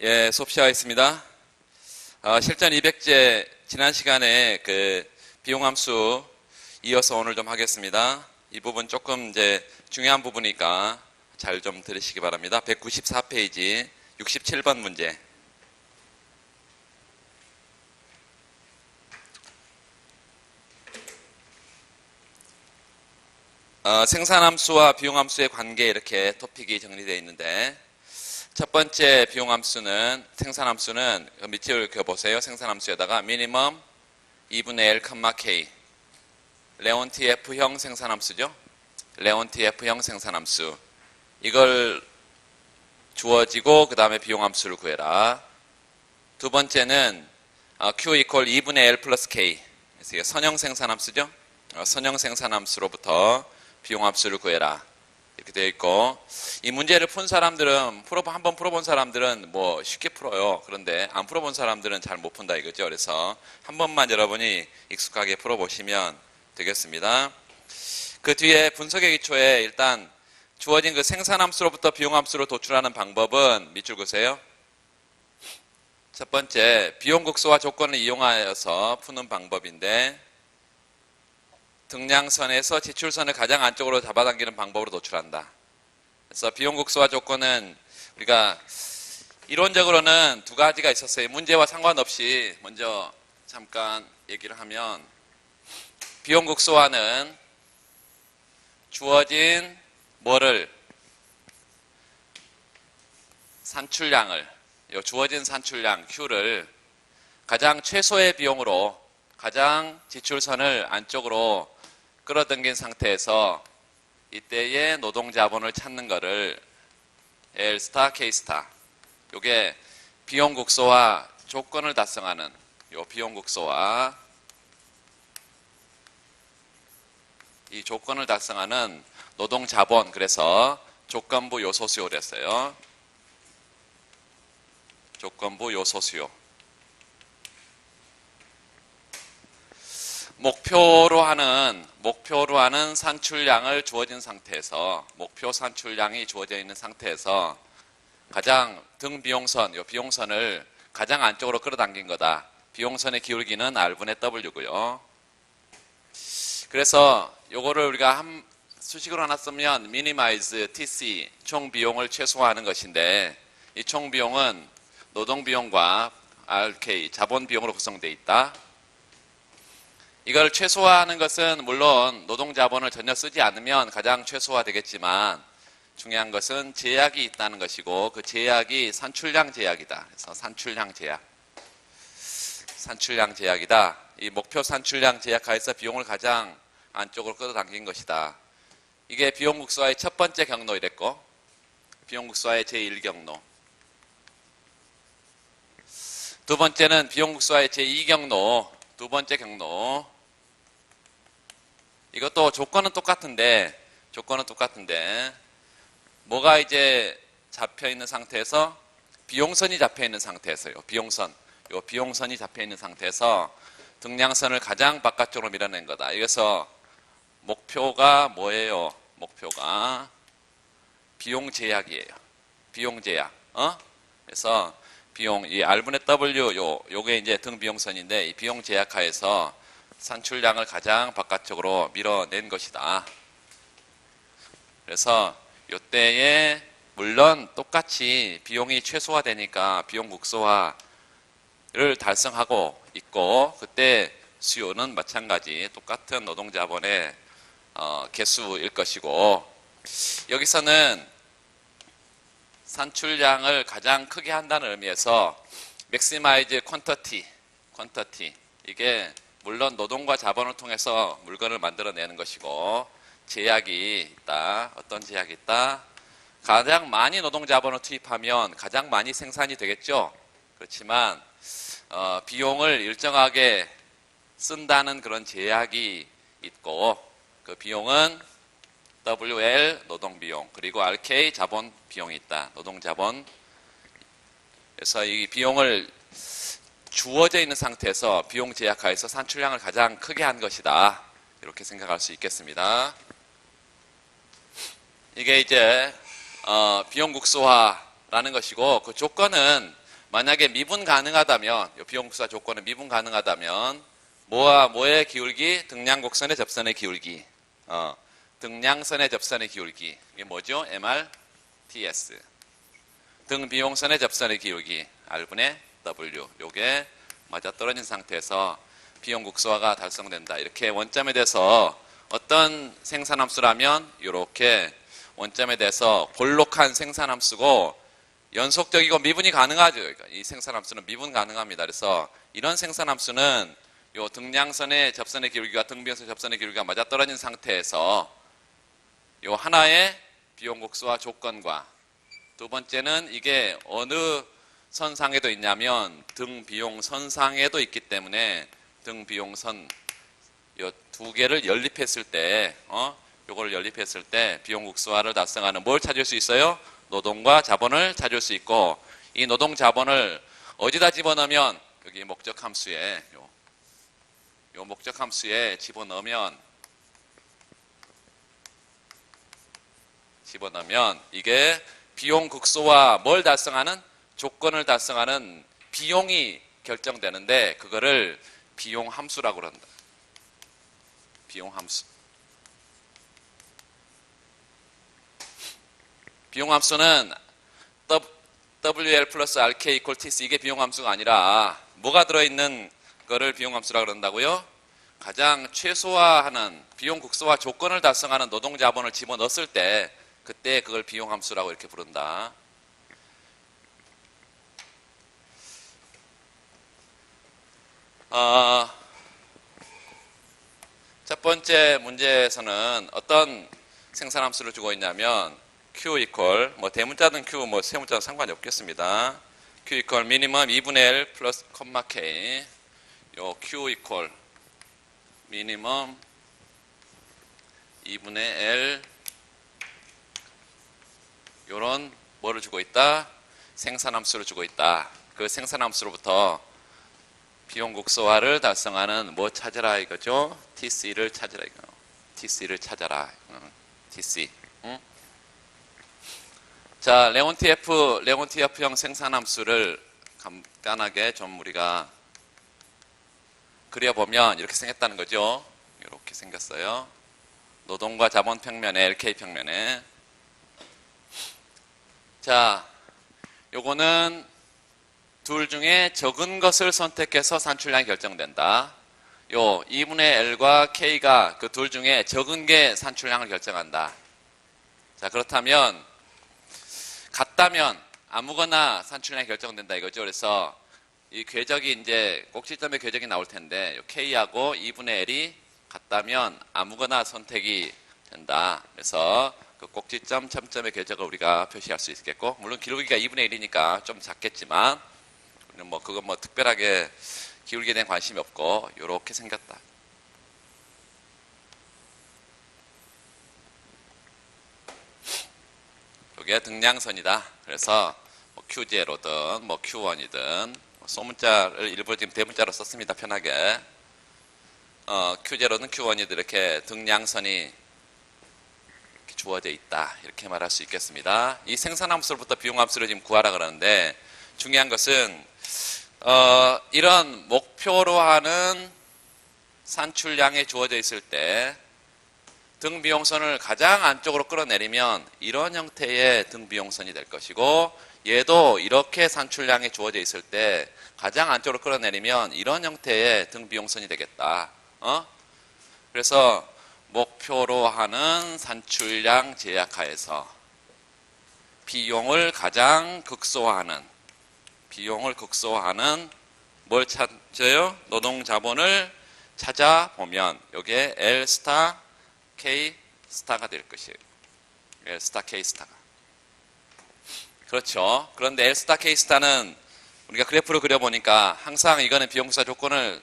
예, 수업 시작하겠습니다. 실전 200제 지난 시간에 그 비용함수 이어서 오늘 좀 하겠습니다. 이 부분 조금 이제 중요한 부분이니까 잘 좀 들으시기 바랍니다. 194페이지 67번 문제. 생산함수와 비용함수의 관계 이렇게 토픽이 정리되어 있는데 첫 번째 비용함수는 생산함수는 밑줄 그어보세요. 생산함수에다가 미니멈 2분의 L, K 레온티F형 생산함수죠. 레온티F형 생산함수 이걸 주어지고 그 다음에 비용함수를 구해라. 두 번째는 Q 이퀄 2분의 L 플러스 K 그래서 이게 선형 생산함수죠. 선형 생산함수로부터 비용함수를 구해라. 이렇게 되어 있고 이 문제를 푼 사람들은 한번 풀어본 사람들은 뭐 쉽게 풀어요. 그런데 안 풀어본 사람들은 잘 못 푼다 이거죠. 그래서 한 번만 여러분이 익숙하게 풀어보시면 되겠습니다. 그 뒤에 분석의 기초에 일단 주어진 그 생산함수로부터 비용함수로 도출하는 방법은 밑줄 그으세요. 첫 번째 비용국수와 조건을 이용하여서 푸는 방법인데 등량선에서 지출선을 가장 안쪽으로 잡아당기는 방법으로 도출한다. 그래서 비용국수와 조건은 우리가 이론적으로는 두 가지가 있었어요. 문제와 상관없이 먼저 잠깐 얘기를 하면 비용국수화는 주어진 산출량을 주어진 산출량 Q를 가장 최소의 비용으로 가장 지출선을 안쪽으로 끌어당긴 상태에서 이때의 노동자본을 찾는 거를 L 스타 K 스타 요게 비용국소와 조건을 달성하는 요 비용국소와 이 조건을 달성하는 노동자본 그래서 조건부 요소 수요를 했어요. 조건부 요소 수요 목표로 하는 산출량을 주어진 상태에서 목표 산출량이 주어져 있는 상태에서 가장 등 비용선, 이 비용선을 가장 안쪽으로 끌어당긴 거다. 비용선의 기울기는 R분의 W고요. 그래서 요거를 우리가 수식으로 하나 쓰면 minimize TC 총 비용을 최소화하는 것인데 이 총 비용은 노동 비용과 RK 자본 비용으로 구성되어 있다. 이걸 최소화하는 것은 물론 노동자본을 전혀 쓰지 않으면 가장 최소화되겠지만 중요한 것은 제약이 있다는 것이고 그 제약이 산출량 제약이다. 그래서 산출량 제약이다. 이 목표 산출량 제약하에서 비용을 가장 안쪽으로 끌어당긴 것이다. 이게 비용국수화의 첫 번째 경로 이랬고 비용국수화의 제1경로 두 번째는 비용국수화의 제2경로 두 번째 경로 이것도 조건은 똑같은데 뭐가 이제 잡혀있는 상태에서 비용선이 잡혀있는 상태에서요. 비용선이 잡혀있는 상태에서 등량선을 가장 바깥쪽으로 밀어낸 거다. 그래서 목표가 뭐예요? 목표가 비용 제약이에요. 비용 제약. 그래서 비용 이 R분의 W 요게 이제 등 비용선인데 이 비용 제약하에서 산출량을 가장 바깥쪽으로 밀어낸 것이다. 그래서 이때에 물론 똑같이 비용이 최소화되니까 비용 국소화를 달성하고 있고 그때 수요는 마찬가지 똑같은 노동자본의 개수일 것이고 여기서는 산출량을 가장 크게 한다는 의미에서 maximize quantity 이게 물론 노동과 자본을 통해서 물건을 만들어내는 것이고 제약이 있다. 어떤 제약이 있다? 가장 많이 노동자본을 투입하면 가장 많이 생산이 되겠죠. 그렇지만 비용을 일정하게 쓴다는 그런 제약이 있고 그 비용은 WL 노동비용 그리고 RK 자본 비용이 있다. 노동자본. 그래서 이 비용을 주어져 있는 상태에서 비용 제약하에서 산출량을 가장 크게 한 것이다. 이렇게 생각할 수 있겠습니다. 이게 이제 비용 국소화라는 것이고 그 조건은 만약에 미분 가능하다면, 이 비용국수화 조건은 미분 가능하다면 뭐와 뭐의 기울기? 등량곡선의 접선의 기울기. 등량선의 접선의 기울기. 이게 뭐죠? MRTS. 등비용선의 접선의 기울기. R분의 W. 요게 맞아떨어진 상태에서 비용국수화가 달성된다. 이렇게 원점에 대해서 어떤 생산함수라면 이렇게 원점에 대해서 볼록한 생산함수고 연속적이고 미분이 가능하죠. 그러니까 이 생산함수는 미분 가능합니다. 그래서 이런 생산함수는 요 등량선의 접선의 기울기와 등비용선의 접선의 기울기가 맞아떨어진 상태에서 요 하나의 비용국수화 조건과 두 번째는 이게 어느 선상에도 있냐면 등비용선상에도 있기 때문에 등비용선 요 두 개를 연립했을 때 요걸 연립했을 때 비용국수화를 달성하는 뭘 찾을 수 있어요? 노동과 자본을 찾을 수 있고 이 노동 자본을 어디다 집어넣으면 여기 목적 함수에 요 목적 함수에 집어넣으면 이게 비용 극소화 뭘 달성하는 조건을 달성하는 비용이 결정되는데 그거를 비용 함수라고 그런다. 비용 함수. 비용 함수는 WL 플러스 RK 이퀄 TC 이게 비용 함수가 아니라 뭐가 들어있는 거를 비용 함수라고 그런다고요? 가장 최소화하는 비용 극소화 조건을 달성하는 노동 자본을 집어넣었을 때 그때 그걸 비용 함수라고 이렇게 부른다. 첫 번째 문제에서는 어떤 생산함수를 주고 있냐면 Q 이퀄 뭐 대문자든 Q 뭐 세문자든 상관이 없겠습니다. Q 이퀄 미니멈 2분의 L 플러스 콤마 K 요 Q 이퀄 미니멈 2분의 L 요런 뭐를 주고 있다? 생산함수를 주고 있다. 그 생산함수로부터 비용 극소화를 달성하는 뭐 찾아라 이거죠? TC를 찾아라 이거. TC를 찾아라. TC. 응? 자, 레온티에프형 생산함수를 간단하게 좀 우리가 그려보면 이렇게 생겼다는 거죠. 이렇게 생겼어요. 노동과 자본 평면에 LK 평면에. 자, 요거는 둘 중에 적은 것을 선택해서 산출량이 결정된다. 요 2분의 L과 K가 그 둘 중에 적은 게 산출량을 결정한다. 자, 그렇다면 같다면 아무거나 산출량이 결정된다 이거죠. 그래서 이 궤적이 이제 꼭지점의 궤적이 나올 텐데 K하고 2분의 L이 같다면 아무거나 선택이 된다. 그래서 그 꼭지점, 첨점의 궤적을 우리가 표시할 수 있겠고 물론 기울기가 2분의 1이니까 좀 작겠지만 뭐 그건 뭐 특별하게 기울기에 대한 관심이 없고 이렇게 생겼다. 이게 등량선이다. 그래서 뭐 Q0든 뭐 Q1이든 소문자를 일부러 지금 대문자로 썼습니다. 편하게. Q0든 Q1이든 이렇게 등량선이 이렇게 주어져 있다. 이렇게 말할 수 있겠습니다. 이 생산함수로부터 비용함수를 지금 구하라 그러는데 중요한 것은 이런 목표로 하는 산출량이 주어져 있을 때 등비용선을 가장 안쪽으로 끌어내리면 이런 형태의 등비용선이 될 것이고 얘도 이렇게 산출량이 주어져 있을 때 가장 안쪽으로 끌어내리면 이런 형태의 등비용선이 되겠다. 그래서 목표로 하는 산출량 제약하에서 비용을 가장 극소화하는 뭘 찾아요? 노동 자본을 찾아보면 여기에 L 스타 K 스타가 될 것이에요. L 스타 K 스타가. 그렇죠. 그런데 L 스타 K 스타는 우리가 그래프를 그려보니까 항상 이거는 비용국수화 조건을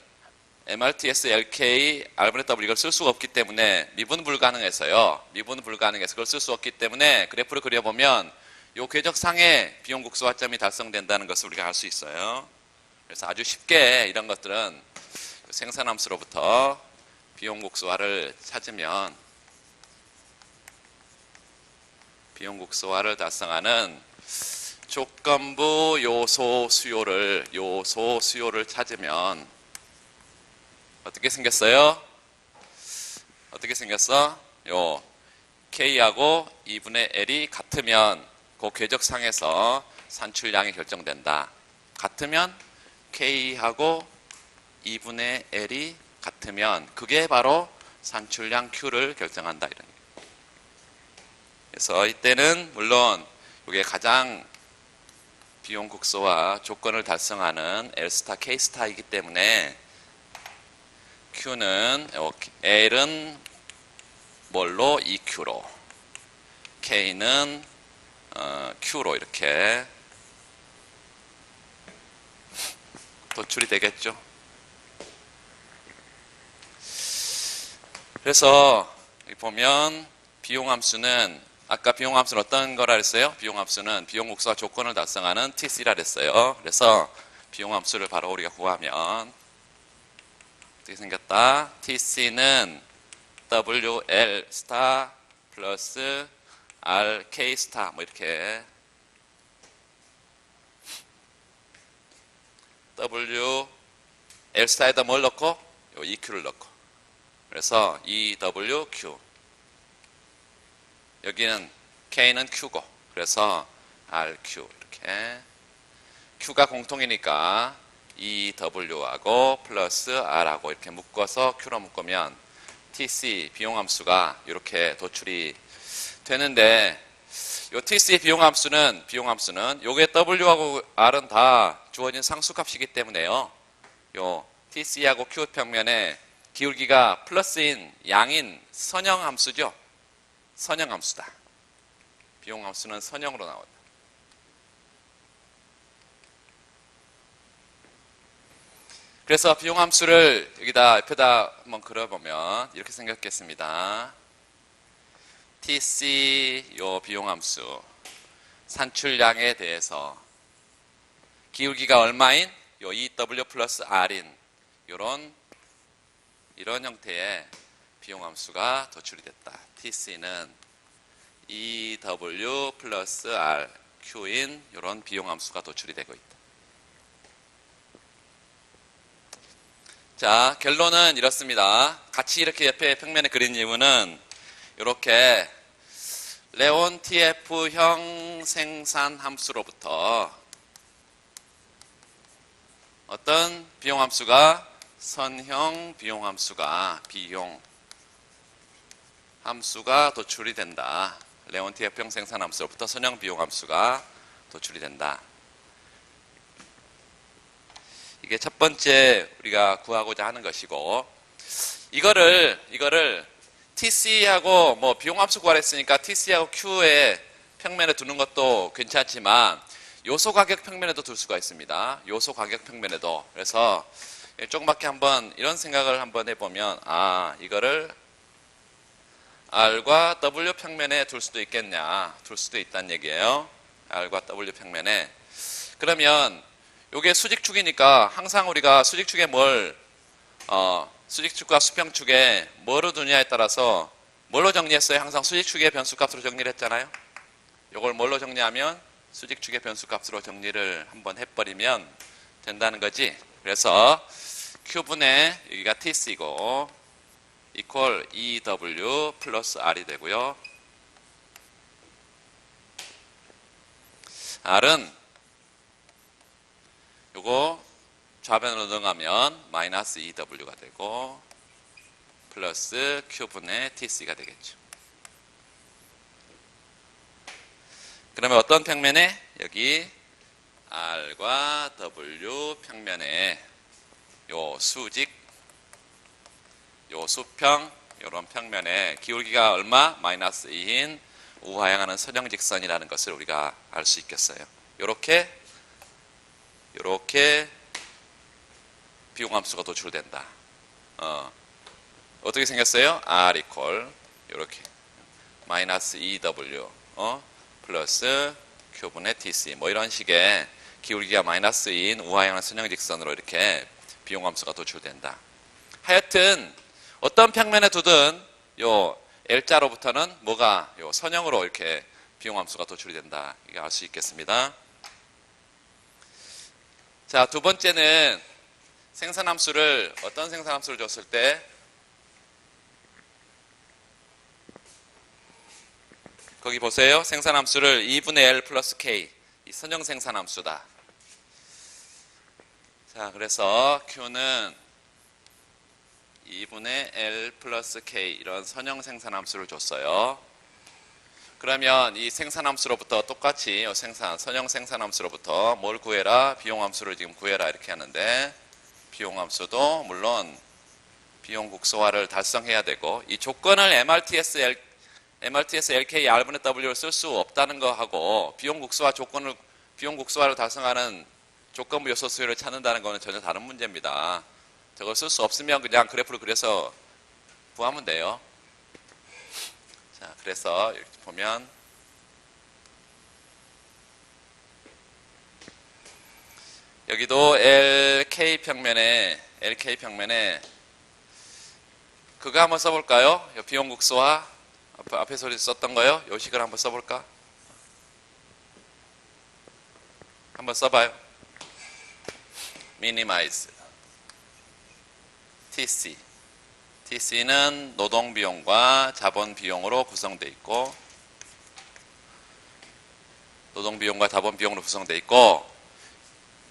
MRTS, LK, R분의 W 이걸 쓸 수가 없기 때문에 미분 불가능해서요. 미분 불가능해서 그걸 쓸 수 없기 때문에 그래프를 그려보면 요 궤적상의 비용국수화점이 달성된다는 것을 우리가 알 수 있어요. 그래서 아주 쉽게 이런 것들은 생산함수로부터 비용국수화를 찾으면 비용국수화를 달성하는 조건부 요소 수요를 찾으면 어떻게 생겼어요? 어떻게 생겼어? 요 K하고 2분의 L이 같으면 그 궤적상에서 산출량이 결정된다. 같으면 K하고 2분의 L이 같으면 그게 바로 산출량 Q를 결정한다. 이런 얘기. 그래서 이때는 물론 이게 가장 비용 국소와 조건을 달성하는 L스타, K스타이기 때문에 Q는 L은 뭘로? EQ로, K는 Q로 이렇게 도출이 되겠죠. 그래서 여기 보면 비용함수는 아까 비용함수는 어떤 거라 했어요? 비용함수는 비용국수와 조건을 달성하는 TC라 했어요. 그래서 비용함수를 바로 우리가 구하면 어떻게 생겼다? TC는 WL 스타 플러스 RK 스타 뭐 이렇게 W L 스타에다 뭘 넣고? 요 EQ를 넣고 그래서 EWQ 여기는 K는 Q고 그래서 RQ 이렇게 Q가 공통이니까 EW하고 플러스 R하고 이렇게 묶어서 Q로 묶으면 TC 비용함수가 이렇게 도출이 되는데 요 TC 비용함수는 요게 W하고 R은 다 주어진 상수값이기 때문에요. 요 TC하고 Q 평면에 기울기가 플러스인 양인 선형함수죠. 선형함수다. 비용함수는 선형으로 나온다. 그래서 비용함수를 여기다 옆에다 한번 그려보면 이렇게 생겼겠습니다. TC 요 비용함수 산출량에 대해서 기울기가 얼마인 요 EW 플러스 R인 이런 형태의 비용함수가 도출이 됐다. TC는 EW 플러스 R Q인 이런 비용함수가 도출이 되고 있다. 자, 결론은 이렇습니다. 같이 이렇게 옆에 평면에 그린 이유는 이렇게 레온티에프형 생산 함수로부터 어떤 비용함수가 선형 비용함수가 함수가 도출이 된다. 레온티에프형 생산 함수로부터 선형 비용함수가 도출이 된다. 이게 첫 번째 우리가 구하고자 하는 것이고 이거를 TC하고 뭐 비용함수 구하라 했으니까 TC하고 Q의 평면에 두는 것도 괜찮지만 요소 가격 평면에도 둘 수가 있습니다. 요소 가격 평면에도. 그래서 조그맣게 한번 이런 생각을 한번 해보면 이거를 R과 W 평면에 둘 수도 있겠냐. 둘 수도 있다는 얘기예요. R과 W 평면에. 그러면 요게 수직축이니까 항상 우리가 수직축에 수직축과 수평축에 뭐로 두냐에 따라서 뭘로 정리했어요? 항상 수직축의 변수값으로 정리를 했잖아요. 요걸 뭘로 정리하면 수직축의 변수값으로 정리를 한번 해버리면 된다는 거지. 그래서 Q분의 여기가 TC고 equal EW 플러스 R이 되고요. R은 요거 좌변으로 넘어가면 마이너스 EW가 되고 플러스 Q분의 TC가 되겠죠. 그러면 어떤 평면에? 여기 R과 W 평면에 요 수직, 요 수평, 요런 평면에 기울기가 얼마? 마이너스 2인 우하향하는 선형직선이라는 것을 우리가 알 수 있겠어요. 요렇게 비용함수가 도출된다. 어떻게 생겼어요? R equal 요렇게 마이너스 EW 플러스 Q분의 TC 뭐 이런 식의 기울기가 마이너스 2인 우하향하는 선형직선으로 이렇게 비용함수가 도출된다. 하여튼 어떤 평면에 두든 요 L자로부터는 뭐가 요 선형으로 이렇게 비용함수가 도출이 된다. 이거 알 수 있겠습니다. 자, 두 번째는 생산함수를 어떤 생산함수를 줬을 때 거기 보세요. 생산함수를 2분의 L 플러스 K 이 선형 생산함수다. 자, 그래서 Q는 2분의 L 플러스 K 이런 선형 생산함수를 줬어요. 그러면 이 생산함수로부터 똑같이 선형 생산함수로부터 뭘 구해라? 비용함수를 지금 구해라 이렇게 하는데 비용함수도 물론 비용국소화를 달성해야 되고 이 조건을 MRTS LK R분의 W를 쓸 수 없다는 거 하고 비용국소화를 달성하는 조건부 요소 수요를 찾는다는 거는 전혀 다른 문제입니다. 저걸 쓸 수 없으면 그냥 그래프를 그려서 구하면 돼요. 자, 그래서 이렇게 보면 여기도 LK 평면에 그거 한번 써볼까요? 비용국소화 앞에서 썼던 거요? 요 식을 한번 써볼까? 한번 써봐요. minimize TC는 노동비용과 자본비용으로 구성되어 있고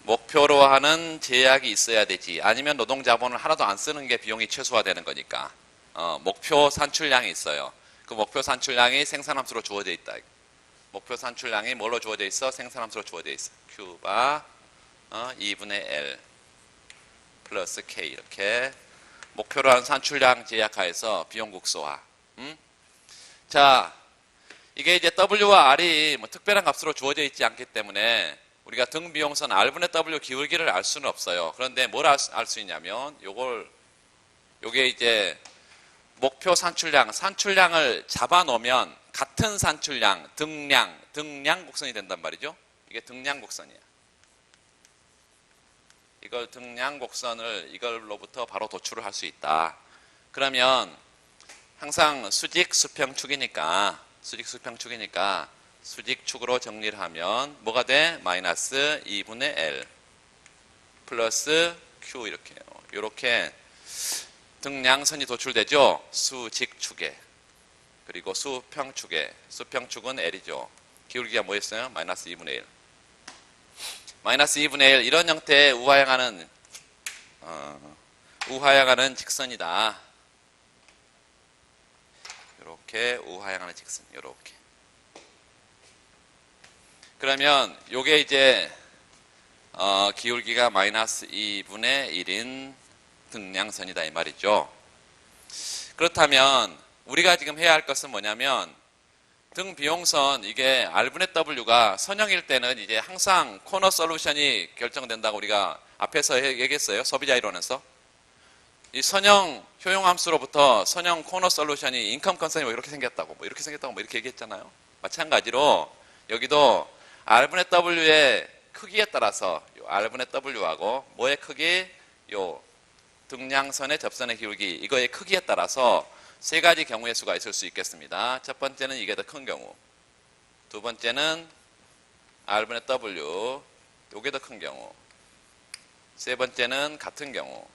목표로 하는 제약이 있어야 되지. 아니면 노동자본을 하나도 안 쓰는 게 비용이 최소화되는 거니까. 목표 산출량이 있어요. 그 목표 산출량이 생산함수로 주어져 있다. 목표 산출량이 뭘로 주어져 있어? 생산함수로 주어져 있어. Q바 2분의 L 플러스 K 이렇게 목표로 하는 산출량 제약하에서 비용국소화. 자, 이게 이제 W와 R이 뭐 특별한 값으로 주어져 있지 않기 때문에 우리가 등비용선 R분의 W 기울기를 알 수는 없어요. 그런데 뭘 알 수 있냐면 요게 이제 목표 산출량을 잡아놓으면 같은 산출량, 등량 곡선이 된단 말이죠. 이게 등량 곡선이야. 이걸 등량 곡선을 이걸로부터 바로 도출을 할 수 있다. 그러면 항상 수직 수평축이니까 수직축으로 정리를 하면 뭐가 돼? 마이너스 2분의 L 플러스 Q 이렇게요. 이렇게 등량선이 도출되죠. 수직축에 그리고 수평축에 수평축은 L이죠. 기울기가 뭐였어요? 마이너스 2분의 1 마이너스 2분의 1 이런 형태의 우하향하는 직선이다. 이렇게 우하향하는 직선 이렇게. 그러면 요게 이제 기울기가 마이너스 2분의 1인 등량선이다 이 말이죠. 그렇다면 우리가 지금 해야 할 것은 뭐냐면 등비용선 이게 R분의 W가 선형일 때는 이제 항상 코너 솔루션이 결정된다고 우리가 앞에서 얘기했어요. 소비자 이론에서. 이 선형 효용함수로부터 선형 코너 솔루션이 인컴 컨선이 뭐 이렇게 생겼다고 뭐 이렇게 얘기했잖아요. 마찬가지로 여기도 R분의 W의 크기에 따라서 R분의 W하고 뭐의 크기? 요 등량선의 접선의 기울기 이거의 크기에 따라서 세 가지 경우의 수가 있을 수 있겠습니다. 첫 번째는 이게 더 큰 경우, 두 번째는 R분의 W 요게 더 큰 경우, 세 번째는 같은 경우.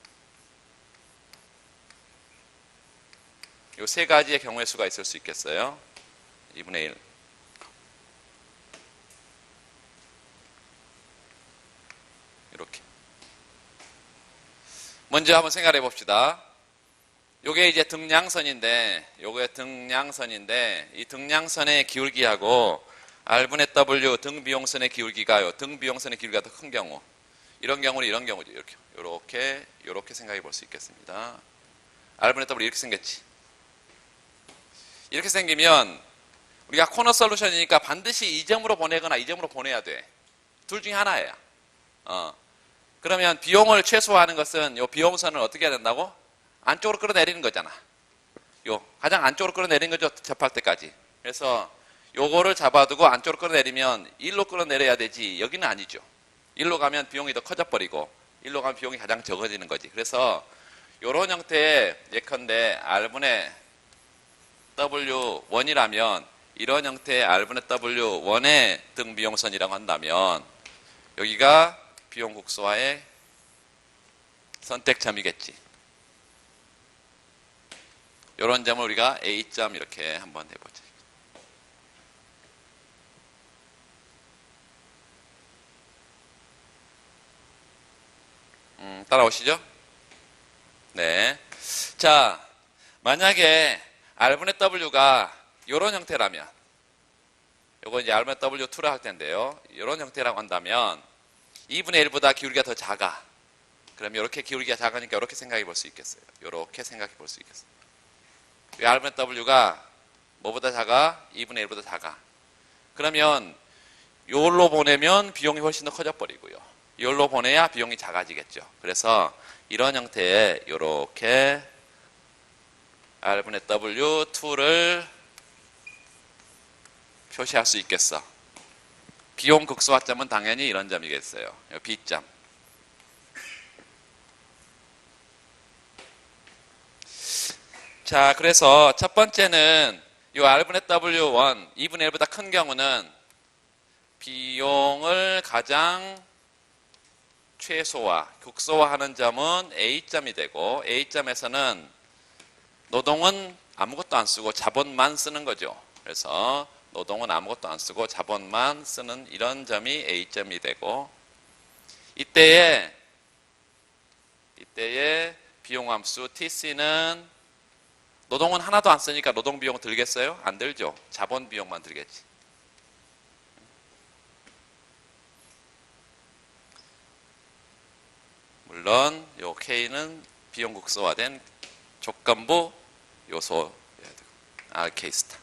요 세 가지의 경우의 수가 있을 수 있겠어요. 2분의 1 이렇게. 먼저 한번 생각해 봅시다. 요게 이제 등량선인데 이 등량선의 기울기하고 R분의 W 등비용선의 기울기가요. 등비용선의 기울기가 더 큰 경우. 이런 경우는 이런 경우죠. 이렇게 생각해 볼 수 있겠습니다. R분의 W 이렇게 생겼지. 이렇게 생기면 우리가 코너 솔루션이니까 반드시 이 점으로 보내거나 이 점으로 보내야 돼. 둘 중에 하나예요. 그러면 비용을 최소화하는 것은 요 비용선을 어떻게 해야 된다고? 안쪽으로 끌어내리는 거잖아. 가장 안쪽으로 끌어내리는 거죠. 접할 때까지. 그래서 요거를 잡아두고 안쪽으로 끌어내리면 1로 끌어내려야 되지. 여기는 아니죠. 1로 가면 비용이 더 커져 버리고 1로 가면 비용이 가장 적어지는 거지. 그래서 요런 형태의 예컨대 R분의 W1이라면 이런 형태의 R분의 W1의 등비용선이라고 한다면 여기가 비용 국소화의 선택점이겠지. 이런 점을 우리가 A점 이렇게 한번 해보자. 따라오시죠? 네. 자, 만약에 R분의 W가 이런 형태라면, 요거 이제 R분의 W2라 할 텐데요. 이런 형태라고 한다면 2분의 1보다 기울기가 더 작아. 그럼 이렇게 기울기가 작으니까 이렇게 생각해 볼 수 있겠어요. 이렇게 생각해 볼 수 있겠어요. R분의 W가 뭐보다 작아? 2분의 1보다 작아. 그러면 요걸로 보내면 비용이 훨씬 더 커져 버리고요. 이걸로 보내야 비용이 작아지겠죠. 그래서 이런 형태의 이렇게 R분의 W2를 표시할 수 있겠어. 비용 극소화점은 당연히 이런 점이겠어요. B점. 자, 그래서 첫 번째는 이 R분의 W1, 2분의 1보다 큰 경우는 비용을 가장 최소화, 극소화하는 점은 A점이 되고, A점에서는 노동은 아무것도 안 쓰고 자본만 쓰는 거죠. 그래서 노동은 아무것도 안 쓰고 자본만 쓰는 이런 점이 A점이 되고, 이때의 비용함수 TC는 노동은 하나도 안 쓰니까 노동 비용 들겠어요? 안 들죠. 자본 비용만 들겠지. 물론 요 K는 비용 극소화된 조건부 요소 RK 스타.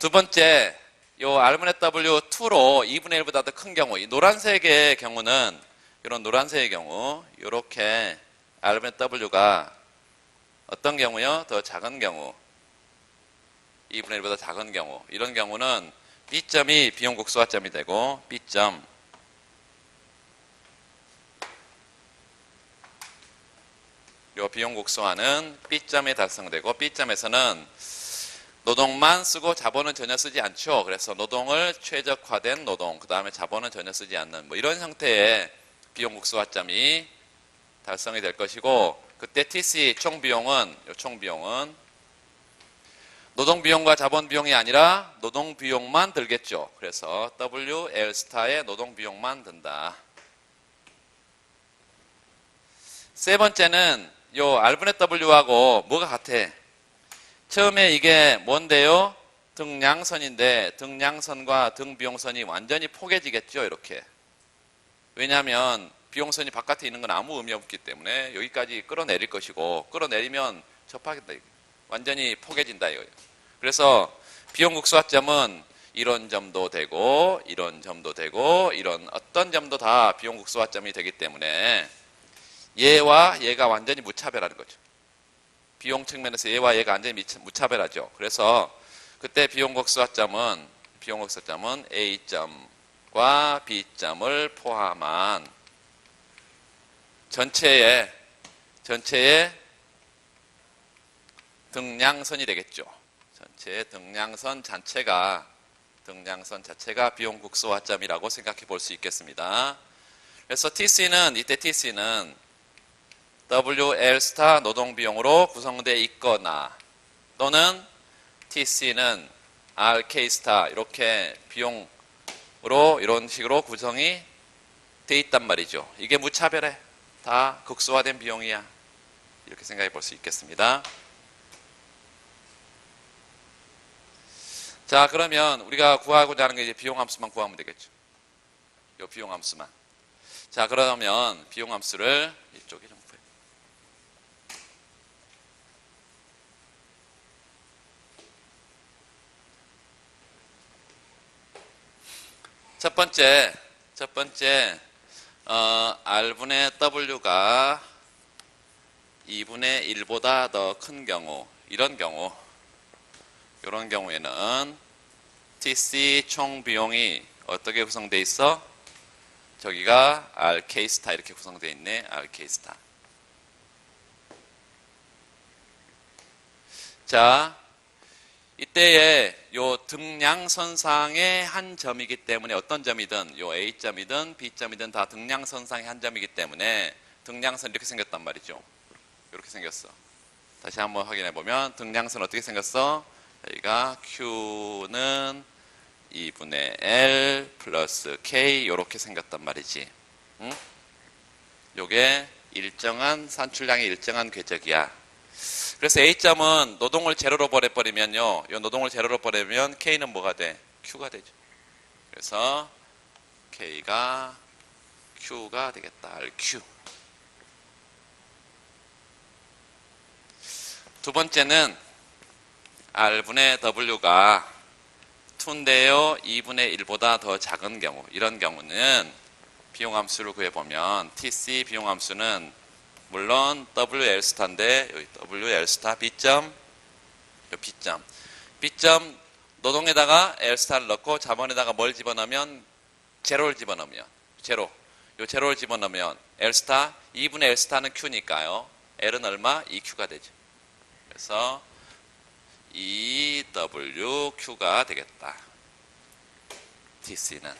두 번째, 요 R분의 W2로 2분의 1보다 더 큰 경우, 이 노란색의 경우는, 이런 노란색의 경우, 요렇게 R분의 W가 어떤 경우요? 더 작은 경우, 2분의 1보다 작은 경우, 이런 경우는 B점이 비용 극소화점이 되고, B점, 요 비용 극소화는 B점에 달성되고, B점에서는 노동만 쓰고 자본은 전혀 쓰지 않죠. 그래서 노동을 최적화된 노동, 그 다음에 자본은 전혀 쓰지 않는 뭐 이런 형태의 비용 극소화점이 달성이 될 것이고, 그때 TC 총 비용은 노동 비용과 자본 비용이 아니라 노동 비용만 들겠죠. 그래서 WL 스타의 노동 비용만 든다. 세 번째는 요 R분의 W하고 뭐가 같아? 처음에 이게 뭔데요? 등량선인데 등량선과 등비용선이 완전히 포개지겠죠. 이렇게. 왜냐하면 비용선이 바깥에 있는 건 아무 의미 없기 때문에 여기까지 끌어내릴 것이고, 끌어내리면 접하겠다. 완전히 포개진다 이거예요. 그래서 비용 극소화점은 이런 점도 되고 이런 점도 되고 이런 어떤 점도 다 비용 극소화점이 되기 때문에 얘와 얘가 완전히 무차별하는 거죠. 비용 측면에서 얘와 얘가 완전히 무차별하죠. 그래서 그때 비용 극소화점은 A점과 B점을 포함한 전체의 등량선이 되겠죠. 전체의 등량선 자체가 비용 극소화점이라고 생각해 볼 수 있겠습니다. 그래서 이때 TC는 WL 스타 노동 비용으로 구성되어 있거나, 또는 TC는 RK 스타 이렇게 비용으로 이런 식으로 구성이 돼 있단 말이죠. 이게 무차별해. 다 극소화된 비용이야. 이렇게 생각해 볼 수 있겠습니다. 자, 그러면 우리가 구하고자 하는 게 이제 비용함수만 구하면 되겠죠. 이 비용함수만. 자, 그러면 비용함수를 이쪽에 좀 구해요. 첫 번째 R분의 W가 2분의 1보다 더 큰 경우, 이런 경우에는 TC 총 비용이 어떻게 구성되어 있어? 저기가 RK 스타 이렇게 구성되어 있네. RK 스타. 자, 이때에 요 등량선상의 한 점이기 때문에 어떤 점이든 요 A점이든 B점이든 다 등량선상의 한 점이기 때문에 등량선 이렇게 생겼단 말이죠. 이렇게 생겼어. 다시 한번 확인해 보면 등량선 어떻게 생겼어? 여기가 Q는 2분의 L 플러스 K 이렇게 생겼단 말이지. 응? 요게 일정한 산출량의 일정한 궤적이야. 그래서 A점은 노동을 제로로 보내버리면요. 요 노동을 제로로 보내면 K는 뭐가 돼? Q가 되죠. 그래서 K가 Q가 되겠다. RQ. 두 번째는 R분의 W가 2인데요. 2분의 1보다 더 작은 경우. 이런 경우는 비용함수를 구해보면 TC 비용함수는 물론 WL 스타인데 여기 WL 스타 B점 요 B점 노동에다가 L 스타를 넣고 자본에다가 뭘 집어넣으면 제로를 집어넣으면 제로를 집어넣으면 L 스타 2분의 L 스타는 Q니까요. L은 얼마? 2Q가 되죠. 그래서 EWQ가 되겠다. TC는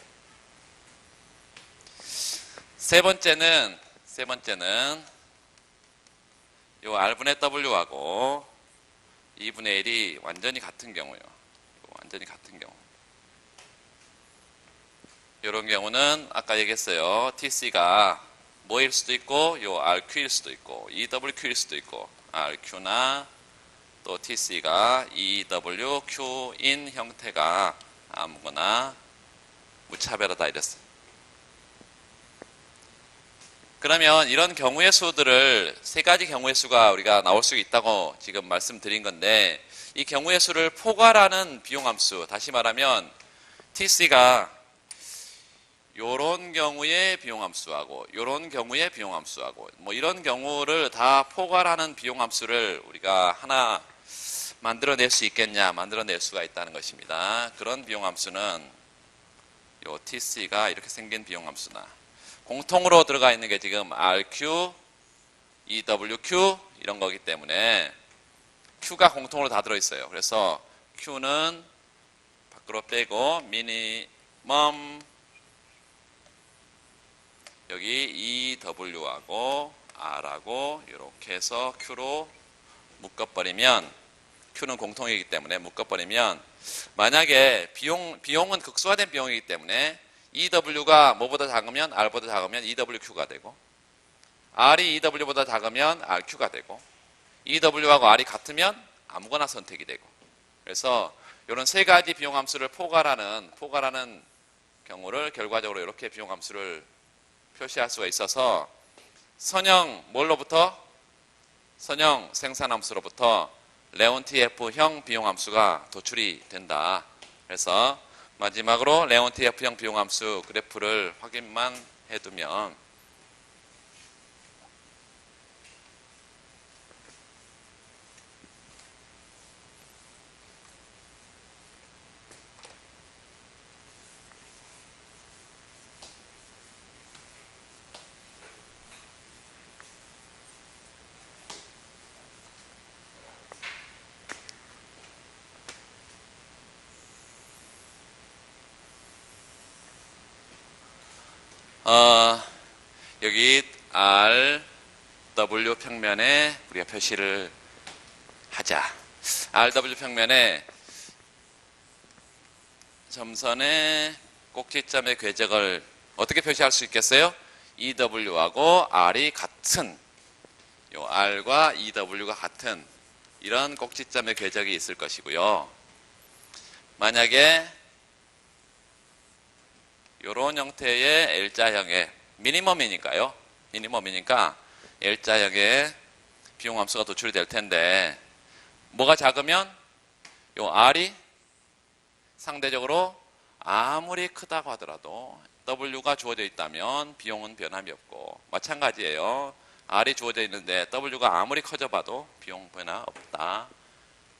세 번째는 요 R분의 W하고 2분의 1이 완전히 같은 경우요. 완전히 같은 경우. 이런 경우는 아까 얘기했어요. TC가 뭐일 수도 있고 요 RQ일 수도 있고 EWQ일 수도 있고 RQ나 또 TC가 EWQ인 형태가 아무거나 무차별하다 이랬어요. 그러면 이런 경우의 수들을 세 가지 경우의 수가 우리가 나올 수 있다고 지금 말씀드린 건데 이 경우의 수를 포괄하는 비용함수, 다시 말하면 TC가 요런 경우의 비용함수하고 요런 경우의 비용함수하고 뭐 이런 경우를 다 포괄하는 비용함수를 우리가 하나 만들어낼 수 있겠냐, 만들어낼 수가 있다는 것입니다. 그런 비용함수는 요 TC가 이렇게 생긴 비용함수나 공통으로 들어가 있는 게 지금 RQ, EWQ 이런 거기 때문에 Q가 공통으로 다 들어있어요. 그래서 Q는 밖으로 빼고 미니멈 여기 EW하고 R하고 이렇게 해서 Q로 묶어버리면 Q는 공통이기 때문에 묶어버리면 만약에 비용은 극소화된 비용이기 때문에 EW가 뭐보다 작으면 R보다 작으면 EWQ가 되고 R이 EW보다 작으면 RQ가 되고 EW하고 R이 같으면 아무거나 선택이 되고 그래서 이런 세 가지 비용함수를 포괄하는 경우를 결과적으로 이렇게 비용함수를 표시할 수가 있어서 선형 생산함수로부터 레온티F형 비용함수가 도출이 된다. 그래서 마지막으로 레온티F형 비용함수 그래프를 확인만 해두면 여기 R, W 평면에 우리가 표시를 하자. RW 평면에 점선의 꼭지점의 궤적을 어떻게 표시할 수 있겠어요? EW하고 R이 같은, 요 R과 EW가 같은 이런 꼭지점의 궤적이 있을 것이고요. 만약에 이런 형태의 L자형의 미니멈이니까 L자형의 비용함수가 도출이 될 텐데 뭐가 작으면 요 R이 상대적으로 아무리 크다고 하더라도 W가 주어져 있다면 비용은 변함이 없고 마찬가지예요. R이 주어져 있는데 W가 아무리 커져 봐도 비용 변화 없다.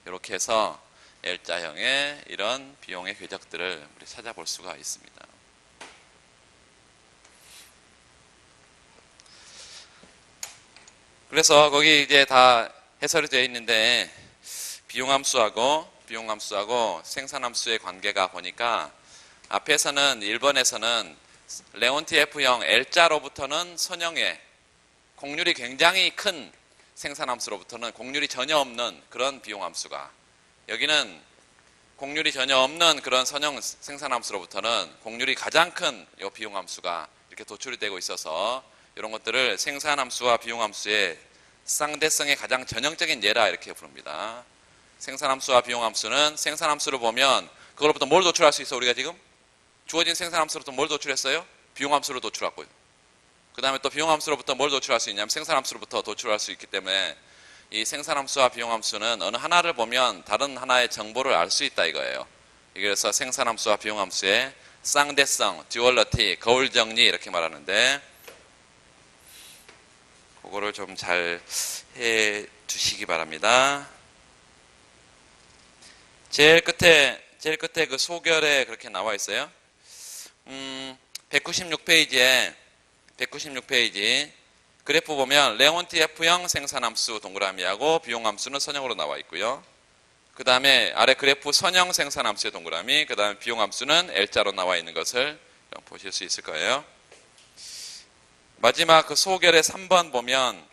이렇게 해서 L자형의 이런 비용의 궤적들을 우리 찾아볼 수가 있습니다. 그래서 거기 이제 다 해설이 되어 있는데 비용함수하고 비용함수하고 생산함수의 관계가 보니까 앞에서는 1번에서는 레온티 F형 L자로부터는 선형의 곡률이 굉장히 큰 생산함수로부터는 곡률이 전혀 없는 그런 비용함수가, 여기는 곡률이 전혀 없는 그런 선형 생산함수로부터는 곡률이 가장 큰 이 비용함수가 이렇게 도출이 되고 있어서 이런 것들을 생산함수와 비용함수의 쌍대성의 가장 전형적인 예라 이렇게 부릅니다. 생산함수와 비용함수는 생산함수를 보면 그걸로부터 뭘 도출할 수 있어? 우리가 지금 주어진 생산함수로부터 뭘 도출했어요? 비용함수를 도출하고요. 그 다음에 또 비용함수로부터 뭘 도출할 수 있냐면 생산함수로부터 도출할 수 있기 때문에 이 생산함수와 비용함수는 어느 하나를 보면 다른 하나의 정보를 알 수 있다 이거예요. 그래서 생산함수와 비용함수의 쌍대성, 듀얼러티, 거울정리 이렇게 말하는데 그거를 좀 잘 해 두시기 바랍니다. 제일 끝에 그 소결에 그렇게 나와 있어요. 196페이지에 그래프 보면 레온티 F형 생산함수 동그라미하고 비용함수는 선형으로 나와 있고요. 그 다음에 아래 그래프 선형 생산함수의 동그라미, 그 다음에 비용함수는 L자로 나와 있는 것을 보실 수 있을 거예요. 마지막 그 소결의 3번 보면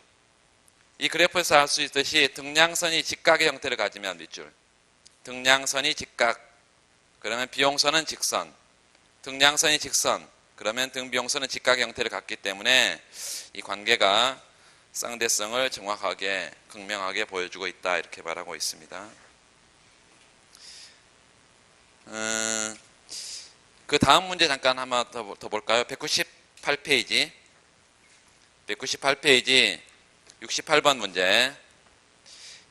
이 그래프에서 알 수 있듯이 등량선이 직각의 형태를 가지면 밑줄, 등량선이 직각, 그러면 비용선은 직선, 등량선이 직선, 그러면 등비용선은 직각의 형태를 갖기 때문에 이 관계가 쌍대성을 정확하게 극명하게 보여주고 있다 이렇게 말하고 있습니다. 그 다음 문제 잠깐 한번 더 볼까요? 198페이지 68번 문제.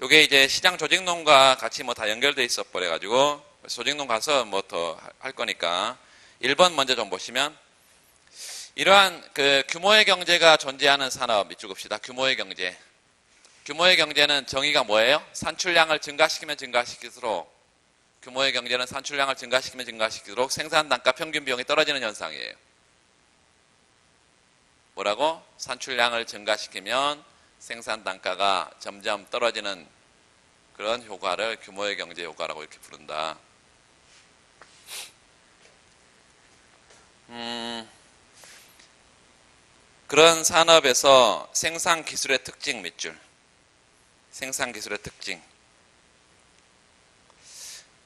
요게 이제 시장 조직론과 같이 뭐 다 연결돼 있어 버려가지고 조직론 가서 뭐 더 할 거니까 1번 먼저 좀 보시면, 이러한 그 규모의 경제가 존재하는 산업 밑줄 봅시다. 규모의 경제. 규모의 경제는 정의가 뭐예요? 산출량을 증가시키면 증가시킬수록, 규모의 경제는 산출량을 증가시키면 증가시킬수록 생산 단가 평균 비용이 떨어지는 현상이에요. 뭐라고? 산출량을 증가시키면 생산 단가가 점점 떨어지는 그런 효과를 규모의 경제 효과라고 이렇게 부른다. 그런 산업에서 생산 기술의 특징 밑줄. 생산 기술의 특징.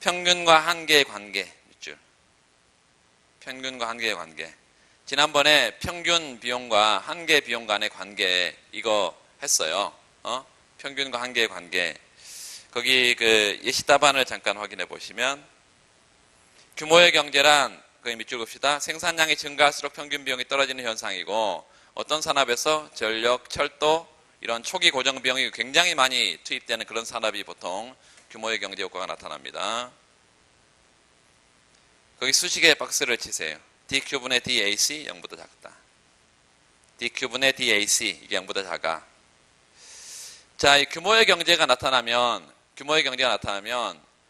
평균과 한계의 관계 밑줄. 평균과 한계의 관계. 지난번에 평균 비용과 한계 비용 간의 관계 이거 했어요. 평균과 한계의 관계. 거기 그 예시 답안을 잠깐 확인해 보시면, 규모의 경제란 그 밑줄 봅시다. 생산량이 증가할수록 평균 비용이 떨어지는 현상이고, 어떤 산업에서 전력, 철도 이런 초기 고정 비용이 굉장히 많이 투입되는 그런 산업이 보통 규모의 경제 효과가 나타납니다. 거기 수식에 박스를 치세요. DQ분의 DAC 0보다 작다. DQ분의 DAC 이게 0보다 작아. 자, 이 규모의 경제가 나타나면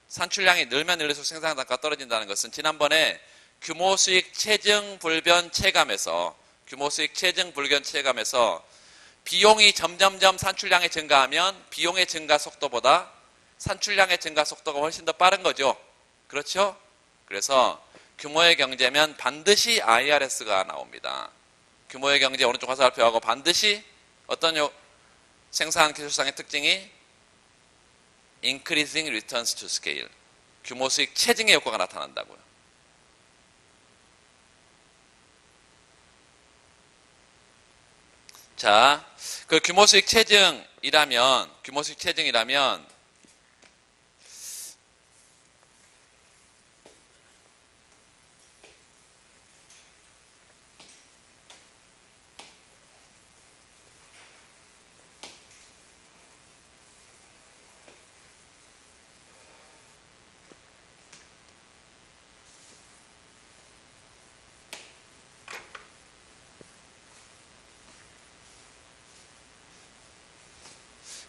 산출량이 늘면 늘릴수록 생산 단가가 떨어진다는 것은 지난번에 규모 수익 체증 불변 체감에서 비용이 점점점 산출량이 증가하면 비용의 증가 속도보다 산출량의 증가 속도가 훨씬 더 빠른 거죠. 그렇죠? 그래서 규모의 경제면 반드시 IRS가 나옵니다. 규모의 경제 오른쪽 화살표하고 반드시 어떤 생산 기술상의 특징이 Increasing Returns to Scale, 규모 수익 체증의 효과가 나타난다고요. 자, 그 규모 수익 체증이라면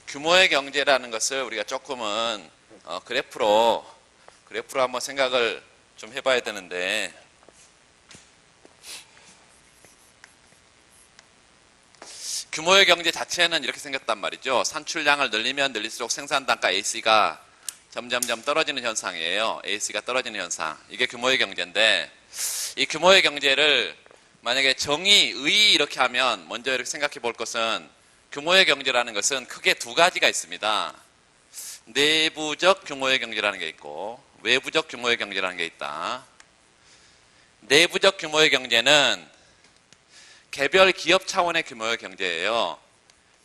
규모의 경제라는 것을 우리가 조금은 그래프로 한번 생각을 좀 해봐야 되는데, 규모의 경제 자체는 이렇게 생겼단 말이죠. 산출량을 늘리면 늘릴수록 생산 단가 AC가 점점점 떨어지는 현상이에요. AC가 떨어지는 현상. 이게 규모의 경제인데 이 규모의 경제를 만약에 정의, 의 이렇게 하면 먼저 이렇게 생각해 볼 것은 규모의 경제라는 것은 크게 두 가지가 있습니다. 내부적 규모의 경제라는 게 있고 외부적 규모의 경제라는 게 있다. 내부적 규모의 경제는 개별 기업 차원의 규모의 경제예요.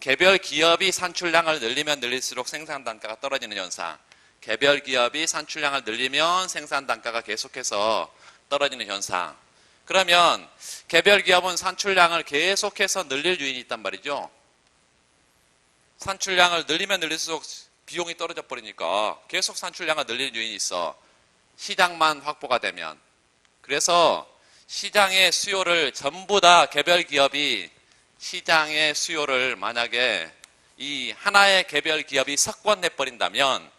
개별 기업이 산출량을 늘리면 늘릴수록 생산 단가가 떨어지는 현상. 개별 기업이 산출량을 늘리면 생산 단가가 계속해서 떨어지는 현상. 그러면 개별 기업은 산출량을 계속해서 늘릴 유인이 있단 말이죠. 산출량을 늘리면 늘릴수록 비용이 떨어져 버리니까 계속 산출량을 늘릴 유인이 있어. 시장만 확보가 되면. 그래서 시장의 수요를 전부 다 개별 기업이 시장의 수요를 만약에 이 하나의 개별 기업이 석권해버린다면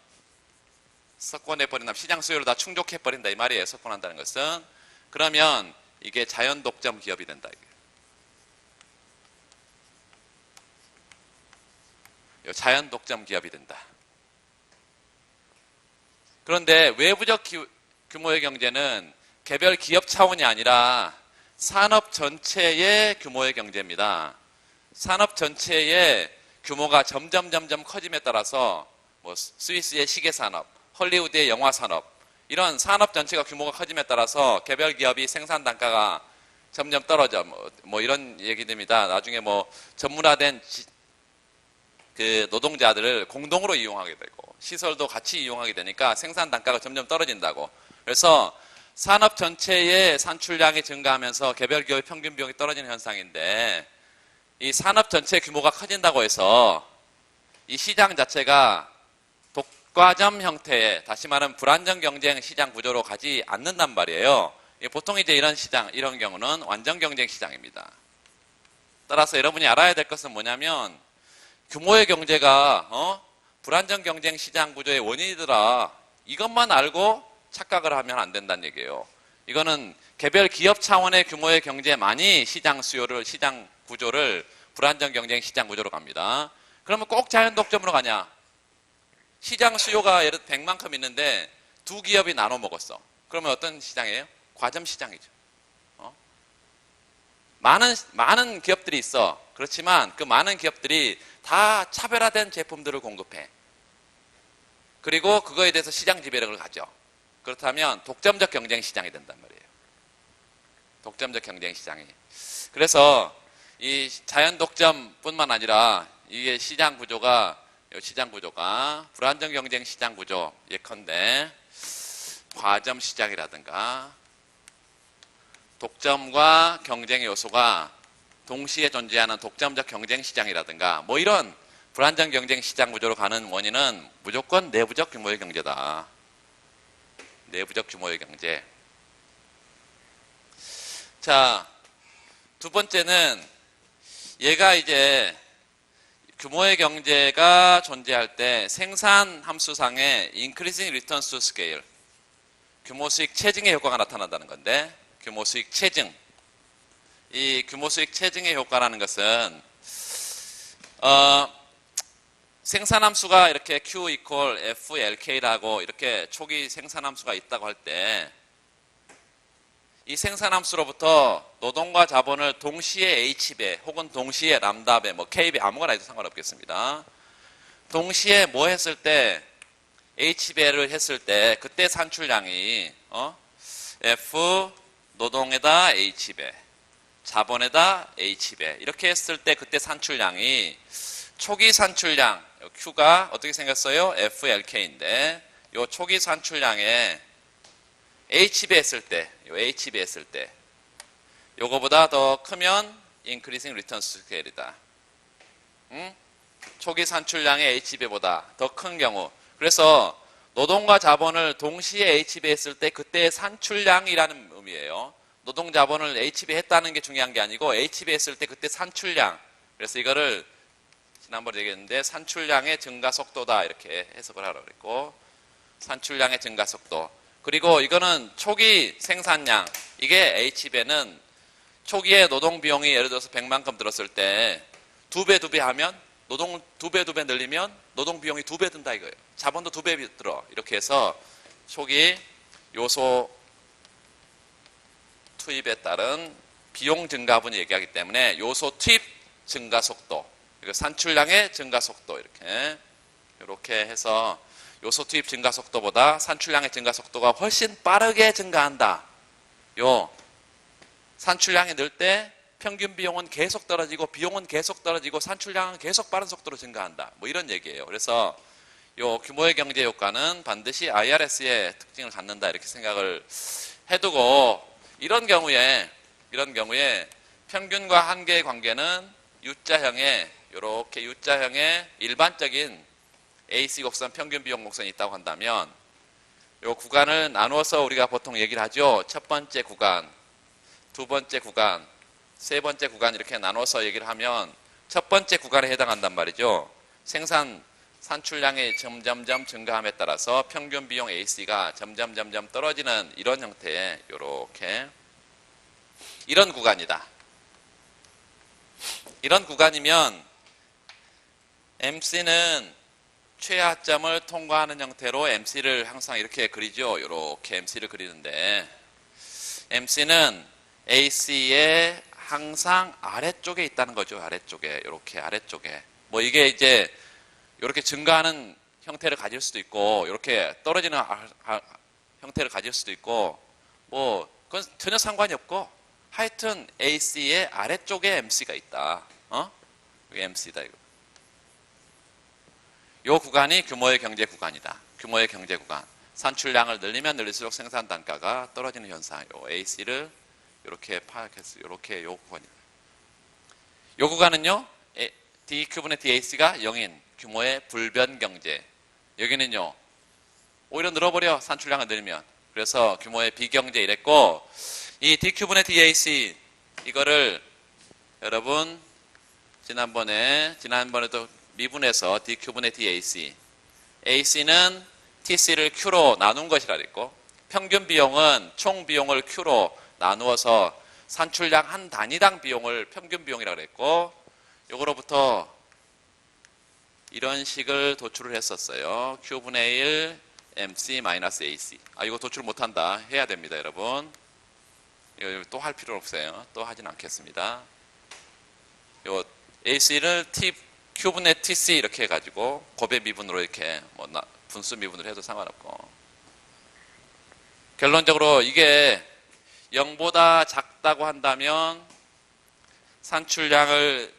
시장 수요를 다 충족해버린다 이 말이에요. 석권한다는 것은. 그러면 이게 자연 독점 기업이 된다. 자연 독점 기업이 된다. 그런데 외부적 규모의 경제는 개별 기업 차원이 아니라 산업 전체의 규모의 경제입니다. 산업 전체의 규모가 점점 커짐에 따라서 뭐 스위스의 시계 산업, 헐리우드의 영화 산업 이런 산업 전체가 규모가 커짐에 따라서 개별 기업이 생산 단가가 점점 떨어져 뭐 이런 얘기입니다. 나중에 뭐 전문화된 그 노동자들을 공동으로 이용하게 되고 시설도 같이 이용하게 되니까 생산 단가가 점점 떨어진다고. 그래서 산업 전체의 산출량이 증가하면서 개별 기업의 평균 비용이 떨어지는 현상인데 이 산업 전체 규모가 커진다고 해서 이 시장 자체가 독과점 형태의 다시 말하면 불안정 경쟁 시장 구조로 가지 않는단 말이에요. 보통 이제 이런 시장, 이런 경우는 완전 경쟁 시장입니다. 따라서 여러분이 알아야 될 것은 뭐냐면 규모의 경제가 불안정 경쟁 시장 구조의 원인이더라. 이것만 알고 착각을 하면 안 된다는 얘기예요. 이거는 개별 기업 차원의 규모의 경제만이 시장 수요를, 시장 구조를 불안정 경쟁 시장 구조로 갑니다. 그러면 꼭 자연 독점으로 가냐? 시장 수요가 예를 들어 100만큼 있는데 두 기업이 나눠 먹었어. 그러면 어떤 시장이에요? 과점 시장이죠. 많은 기업들이 있어. 그렇지만 그 많은 기업들이 다 차별화된 제품들을 공급해. 그리고 그거에 대해서 시장 지배력을 가져. 그렇다면 독점적 경쟁 시장이 된단 말이에요. 독점적 경쟁 시장이. 그래서 이 자연 독점뿐만 아니라 이게 시장 구조가 불안정 경쟁 시장 구조 예컨대 과점 시장이라든가 독점과 경쟁의 요소가 동시에 존재하는 독점적 경쟁 시장이라든가 뭐 이런 불안정 경쟁 시장 구조로 가는 원인은 무조건 내부적 규모의 경제다. 내부적 규모의 경제. 자, 두 번째는 얘가 이제 규모의 경제가 존재할 때 생산 함수상의 increasing returns to scale, 규모 수익 체증의 효과가 나타난다는 건데, 규모 수익 체증. 이 규모 수익 체증의 효과라는 것은 생산함수가 이렇게 Q equal FLK라고 이렇게 초기 생산함수가 있다고 할 때 이 생산함수로부터 노동과 자본을 동시에 H배 혹은 동시에 람다배 뭐 K배 아무거나 해도 상관없겠습니다. 동시에 뭐 했을 때 H배를 했을 때 그때 산출량이 F 노동에다 H배 자본에다 H배 이렇게 했을 때 그때 산출량이 초기 산출량 Q가 어떻게 생겼어요? FLK인데 요 초기 산출량에 H배 했을 때 H배 했을 때 요거보다 더 크면 Increasing Returns to Scale이다. 초기 산출량의 H배보다 더 큰 경우 그래서 노동과 자본을 동시에 H배 했을 때 그때의 산출량이라는 의미예요. 노동 자본을 H배 했다는 게 중요한 게 아니고 H배 했을 때 그때 산출량 그래서 이거를 지난번에 얘기했는데 산출량의 증가 속도다 이렇게 해석을 하라고 그랬고 산출량의 증가 속도 그리고 이거는 초기 생산량 이게 H배는 초기에 노동 비용이 예를 들어서 100만큼 들었을 때 2배 하면 노동 2배 늘리면 노동 비용이 2배 든다 이거예요. 자본도 2배 들어. 이렇게 해서 초기 요소 투입에 따른 비용 증가분을 얘기하기 때문에 요소 투입 증가 속도, 그리고 산출량의 증가 속도 이렇게 해서 요소 투입 증가 속도보다 산출량의 증가 속도가 훨씬 빠르게 증가한다. 요 산출량이 늘 때 평균 비용은 계속 떨어지고 비용은 계속 떨어지고 산출량은 계속 빠른 속도로 증가한다. 뭐 이런 얘기예요. 그래서 요 규모의 경제 효과는 반드시 IRS의 특징을 갖는다 이렇게 생각을 해두고 이런 경우에 평균과 한계의 관계는 U자형의 이렇게 U자형의 일반적인 AC 곡선 평균 비용 곡선이 있다고 한다면 이 구간을 나누어서 우리가 보통 얘기를 하죠. 첫 번째 구간, 두 번째 구간, 세 번째 구간 이렇게 나눠서 얘기를 하면 첫 번째 구간에 해당한단 말이죠. 생산 산출량이 점점점 증가함에 따라서 평균 비용 AC가 점점 떨어지는 이런 형태의 이렇게 이런 구간이다. 이런 구간이면 MC는 최하점을 통과하는 형태로 MC를 항상 이렇게 그리죠. 이렇게 MC를 그리는데 MC는 AC의 항상 아래쪽에 있다는 거죠. 아래쪽에 이렇게 아래쪽에 뭐 이게 이제 이렇게 증가하는 형태를 가질 수도 있고 이렇게 떨어지는 형태를 가질 수도 있고 뭐 그건 전혀 상관이 없고 하여튼 AC의 아래쪽에 MC가 있다. 이게 MC다 이거. 요 구간이 규모의 경제 구간이다. 규모의 경제 구간. 산출량을 늘리면 늘릴수록 생산 단가가 떨어지는 현상. 요 AC를 이렇게 파악해서 이렇게 요 구간이다. 요 구간은요. DQ분의 DAC가 0인 규모의 불변 경제. 여기는요. 오히려 늘어버려 산출량을 늘리면. 그래서 규모의 비경제 이랬고 이 DQ분의 DAC 이거를 여러분 지난번에도 미분해서 DQ분의 DAC AC는 TC를 Q로 나눈 것이라 그랬고 평균 비용은 총 비용을 Q로 나누어서 산출량 한 단위당 비용을 평균 비용이라고 그랬고 요거로부터 이런 식을 도출을 했었어요. Q분의 1 MC-AC 이거 도출 못한다. 해야 됩니다 여러분. 이거 또 할 필요 없어요. 또 하진 않겠습니다. 요 AC를 Q분의 TC 이렇게 해가지고 곱의 미분으로 이렇게 뭐 분수 미분으로 해도 상관없고 결론적으로 이게 0보다 작다고 한다면 산출량을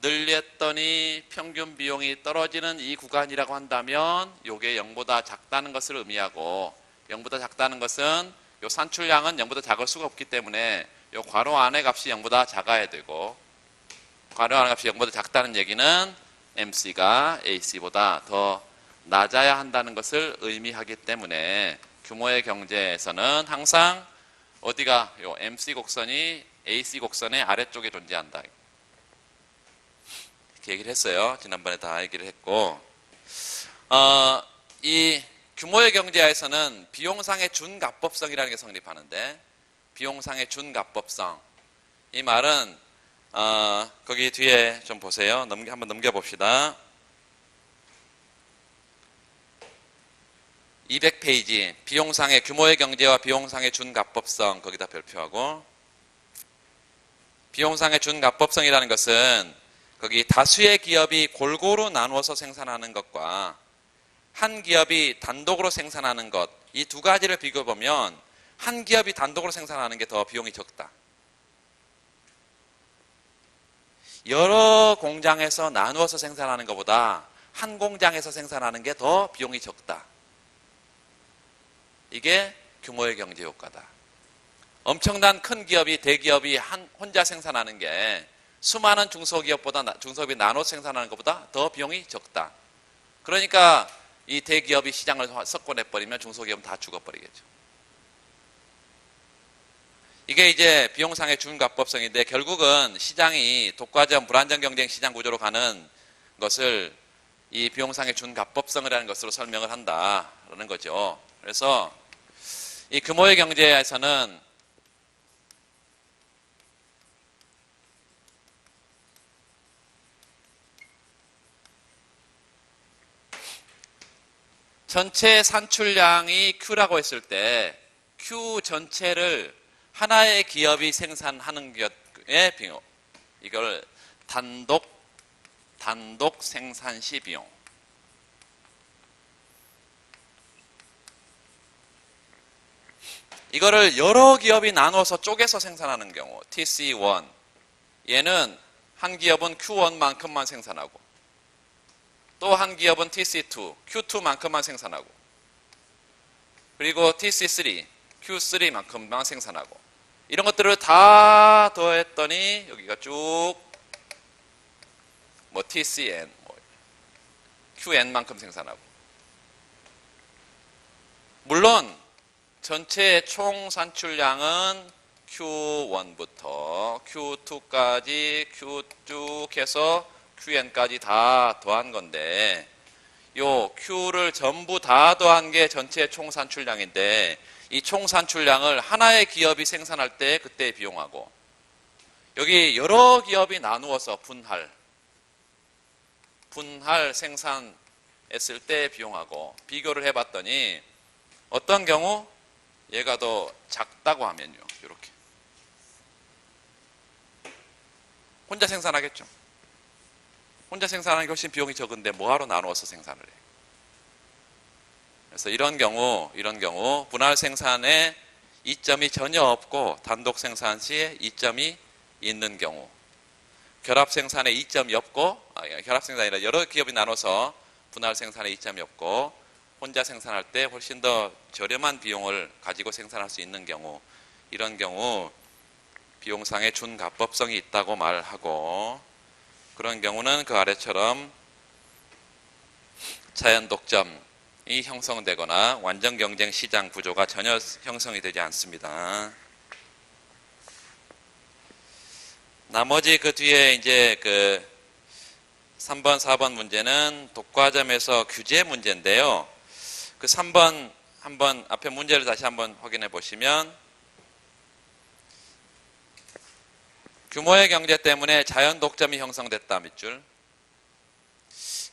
늘렸더니 평균 비용이 떨어지는 이 구간이라고 한다면 이게 0보다 작다는 것을 의미하고 0보다 작다는 것은 요 산출량은 0보다 작을 수가 없기 때문에 요 괄호 안의 값이 0보다 작아야 되고 괄호 안의 값이 0보다 작다는 얘기는 MC가 AC보다 더 낮아야 한다는 것을 의미하기 때문에 규모의 경제에서는 항상 어디가 요 MC 곡선이 AC 곡선의 아래쪽에 존재한다. 이렇게 얘기를 했어요. 지난번에 다 얘기를 했고 이 규모의 경제에서는 비용상의 준가법성이라는 게 성립하는데 비용상의 준가법성 이 말은 거기 뒤에 좀 보세요. 한번 넘겨봅시다. 200페이지 비용상의 규모의 경제와 비용상의 준가법성 거기다 별표하고 비용상의 준가법성이라는 것은 거기 다수의 기업이 골고루 나누어서 생산하는 것과 한 기업이 단독으로 생산하는 것 이 두 가지를 비교해보면 한 기업이 단독으로 생산하는 게 더 비용이 적다. 여러 공장에서 나누어서 생산하는 것보다 한 공장에서 생산하는 게 더 비용이 적다. 이게 규모의 경제 효과다. 엄청난 큰 기업이 대기업이 혼자 생산하는 게 수많은 중소기업이 나눠 생산하는 것보다 더 비용이 적다. 그러니까 이 대기업이 시장을 석권해버리면 중소기업은 다 죽어버리겠죠. 이게 이제 비용상의 준가법성인데 결국은 시장이 독과점 불안정 경쟁 시장 구조로 가는 것을 이 비용상의 준가법성이라는 것으로 설명을 한다라는 거죠. 그래서 이 규모의 경제에서는 전체 산출량이 Q라고 했을 때 Q 전체를 하나의 기업이 생산하는 것의 비용, 이걸 단독 생산시 비용. 이거를 여러 기업이 나눠서 쪼개서 생산하는 경우 TC1, 얘는 한 기업은 Q1만큼만 생산하고 또 한 기업은 TC2, Q2만큼만 생산하고 그리고 TC3, Q3만큼만 생산하고 이런 것들을 다 더했더니 여기가 쭉 뭐 TCN, 뭐 QN만큼 생산하고 물론 전체 총 산출량은 Q1부터 Q2까지 Q 쭉 해서 QN까지 다 더한 건데 요 Q를 전부 다 더한 게 전체 총 산출량인데 이 총 산출량을 하나의 기업이 생산할 때 그때 비용하고 여기 여러 기업이 나누어서 분할 생산했을 때 비용하고 비교를 해봤더니 어떤 경우 얘가 더 작다고 하면요. 이렇게 혼자 생산하겠죠. 혼자 생산하는 게 훨씬 비용이 적은데 뭐하러 나누어서 생산을 해요. 그래서 이런 경우 분할 생산에 이점이 전혀 없고 단독 생산 시에 이점이 있는 경우, 결합 생산에 이점이 없고 결합 생산이 아니라 여러 기업이 나눠서 분할 생산에 이점이 없고 혼자 생산할 때 훨씬 더 저렴한 비용을 가지고 생산할 수 있는 경우, 이런 경우 비용상의 준가법성이 있다고 말하고, 그런 경우는 그 아래처럼 자연 독점이 형성되거나 완전 경쟁 시장 구조가 전혀 형성이 되지 않습니다. 나머지 그 뒤에 이제 그 3번, 4번 문제는 독과점에서 규제 문제인데요. 그 3번 한번 앞에 문제를 다시 한번 확인해 보시면 규모의 경제 때문에 자연 독점이 형성됐다 밑줄.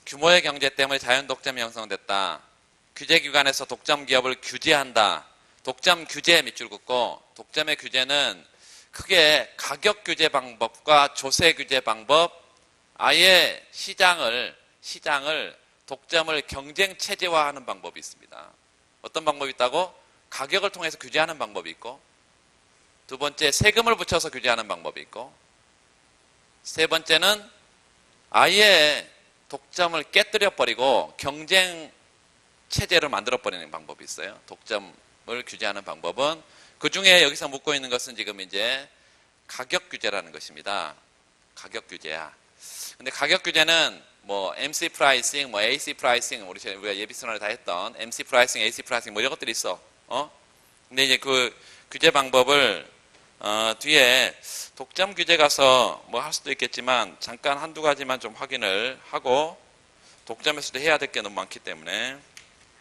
규모의 경제 때문에 자연 독점이 형성됐다. 규제기관에서 독점 기업을 규제한다. 독점 규제 밑줄 긋고, 독점의 규제는 크게 가격 규제 방법과 조세 규제 방법, 아예 시장을 독점을 경쟁 체제화하는 방법이 있습니다. 어떤 방법이 있다고? 가격을 통해서 규제하는 방법이 있고, 두 번째 세금을 붙여서 규제하는 방법이 있고, 세 번째는 아예 독점을 깨뜨려 버리고 경쟁 체제를 만들어 버리는 방법이 있어요. 독점을 규제하는 방법은, 그 중에 여기서 묻고 있는 것은 지금 이제 가격 규제라는 것입니다. 가격 규제야. 근데 가격 규제는 뭐 MC 프라이싱, 뭐 AC 프라이싱, 우리가 예비 선언을 다 했던 MC 프라이싱, AC 프라이싱 뭐 이런 것들이 있어. 근데 이제 그 규제 방법을 뒤에 독점 규제 가서 뭐 할 수도 있겠지만 잠깐 한두 가지만 좀 확인을 하고, 독점에서도 해야 될 게 너무 많기 때문에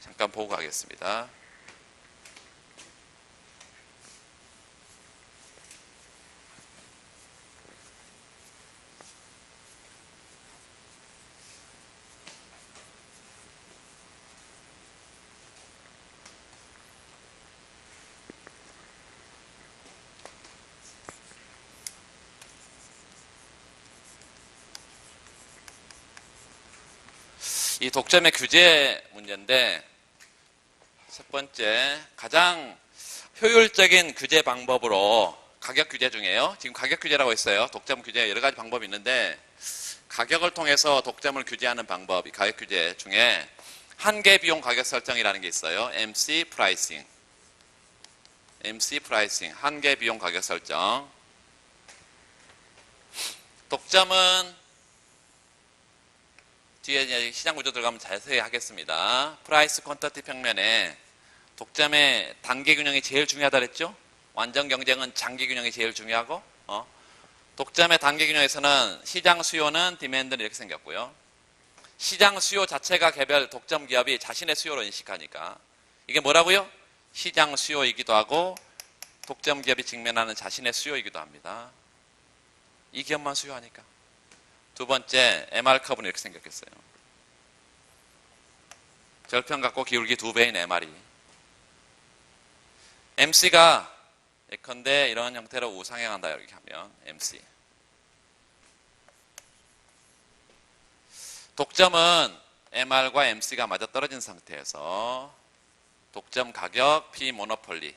잠깐 보고 가겠습니다. 이 독점의 규제 문제인데, 첫 번째 가장 효율적인 규제 방법으로, 가격 규제 중에요. 지금 가격 규제라고 했어요. 독점 규제 여러 가지 방법이 있는데 가격을 통해서 독점을 규제하는 방법이 가격 규제 중에 한계 비용 가격 설정이라는 게 있어요. MC 프라이싱, 한계 비용 가격 설정. 독점은 뒤에 이제 시장 구조 들어가면 자세히 하겠습니다. 프라이스 퀀터티 평면에 독점의 단계 균형이 제일 중요하다 그랬죠? 완전 경쟁은 장기 균형이 제일 중요하고, 독점의 단계 균형에서는 시장 수요는 디맨드는 이렇게 생겼고요. 시장 수요 자체가 개별 독점 기업이 자신의 수요로 인식하니까 이게 뭐라고요? 시장 수요이기도 하고 독점 기업이 직면하는 자신의 수요이기도 합니다. 이 기업만 수요하니까. 두 번째, MR 커브는 이렇게 생겼겠어요. 절편각고 기울기 2배인 MR이. MC가 예컨대 이런 형태로 우상향한다 이렇게 하면 MC. 독점은 MR과 MC가 맞아떨어진 상태에서 독점 가격 P 모노폴리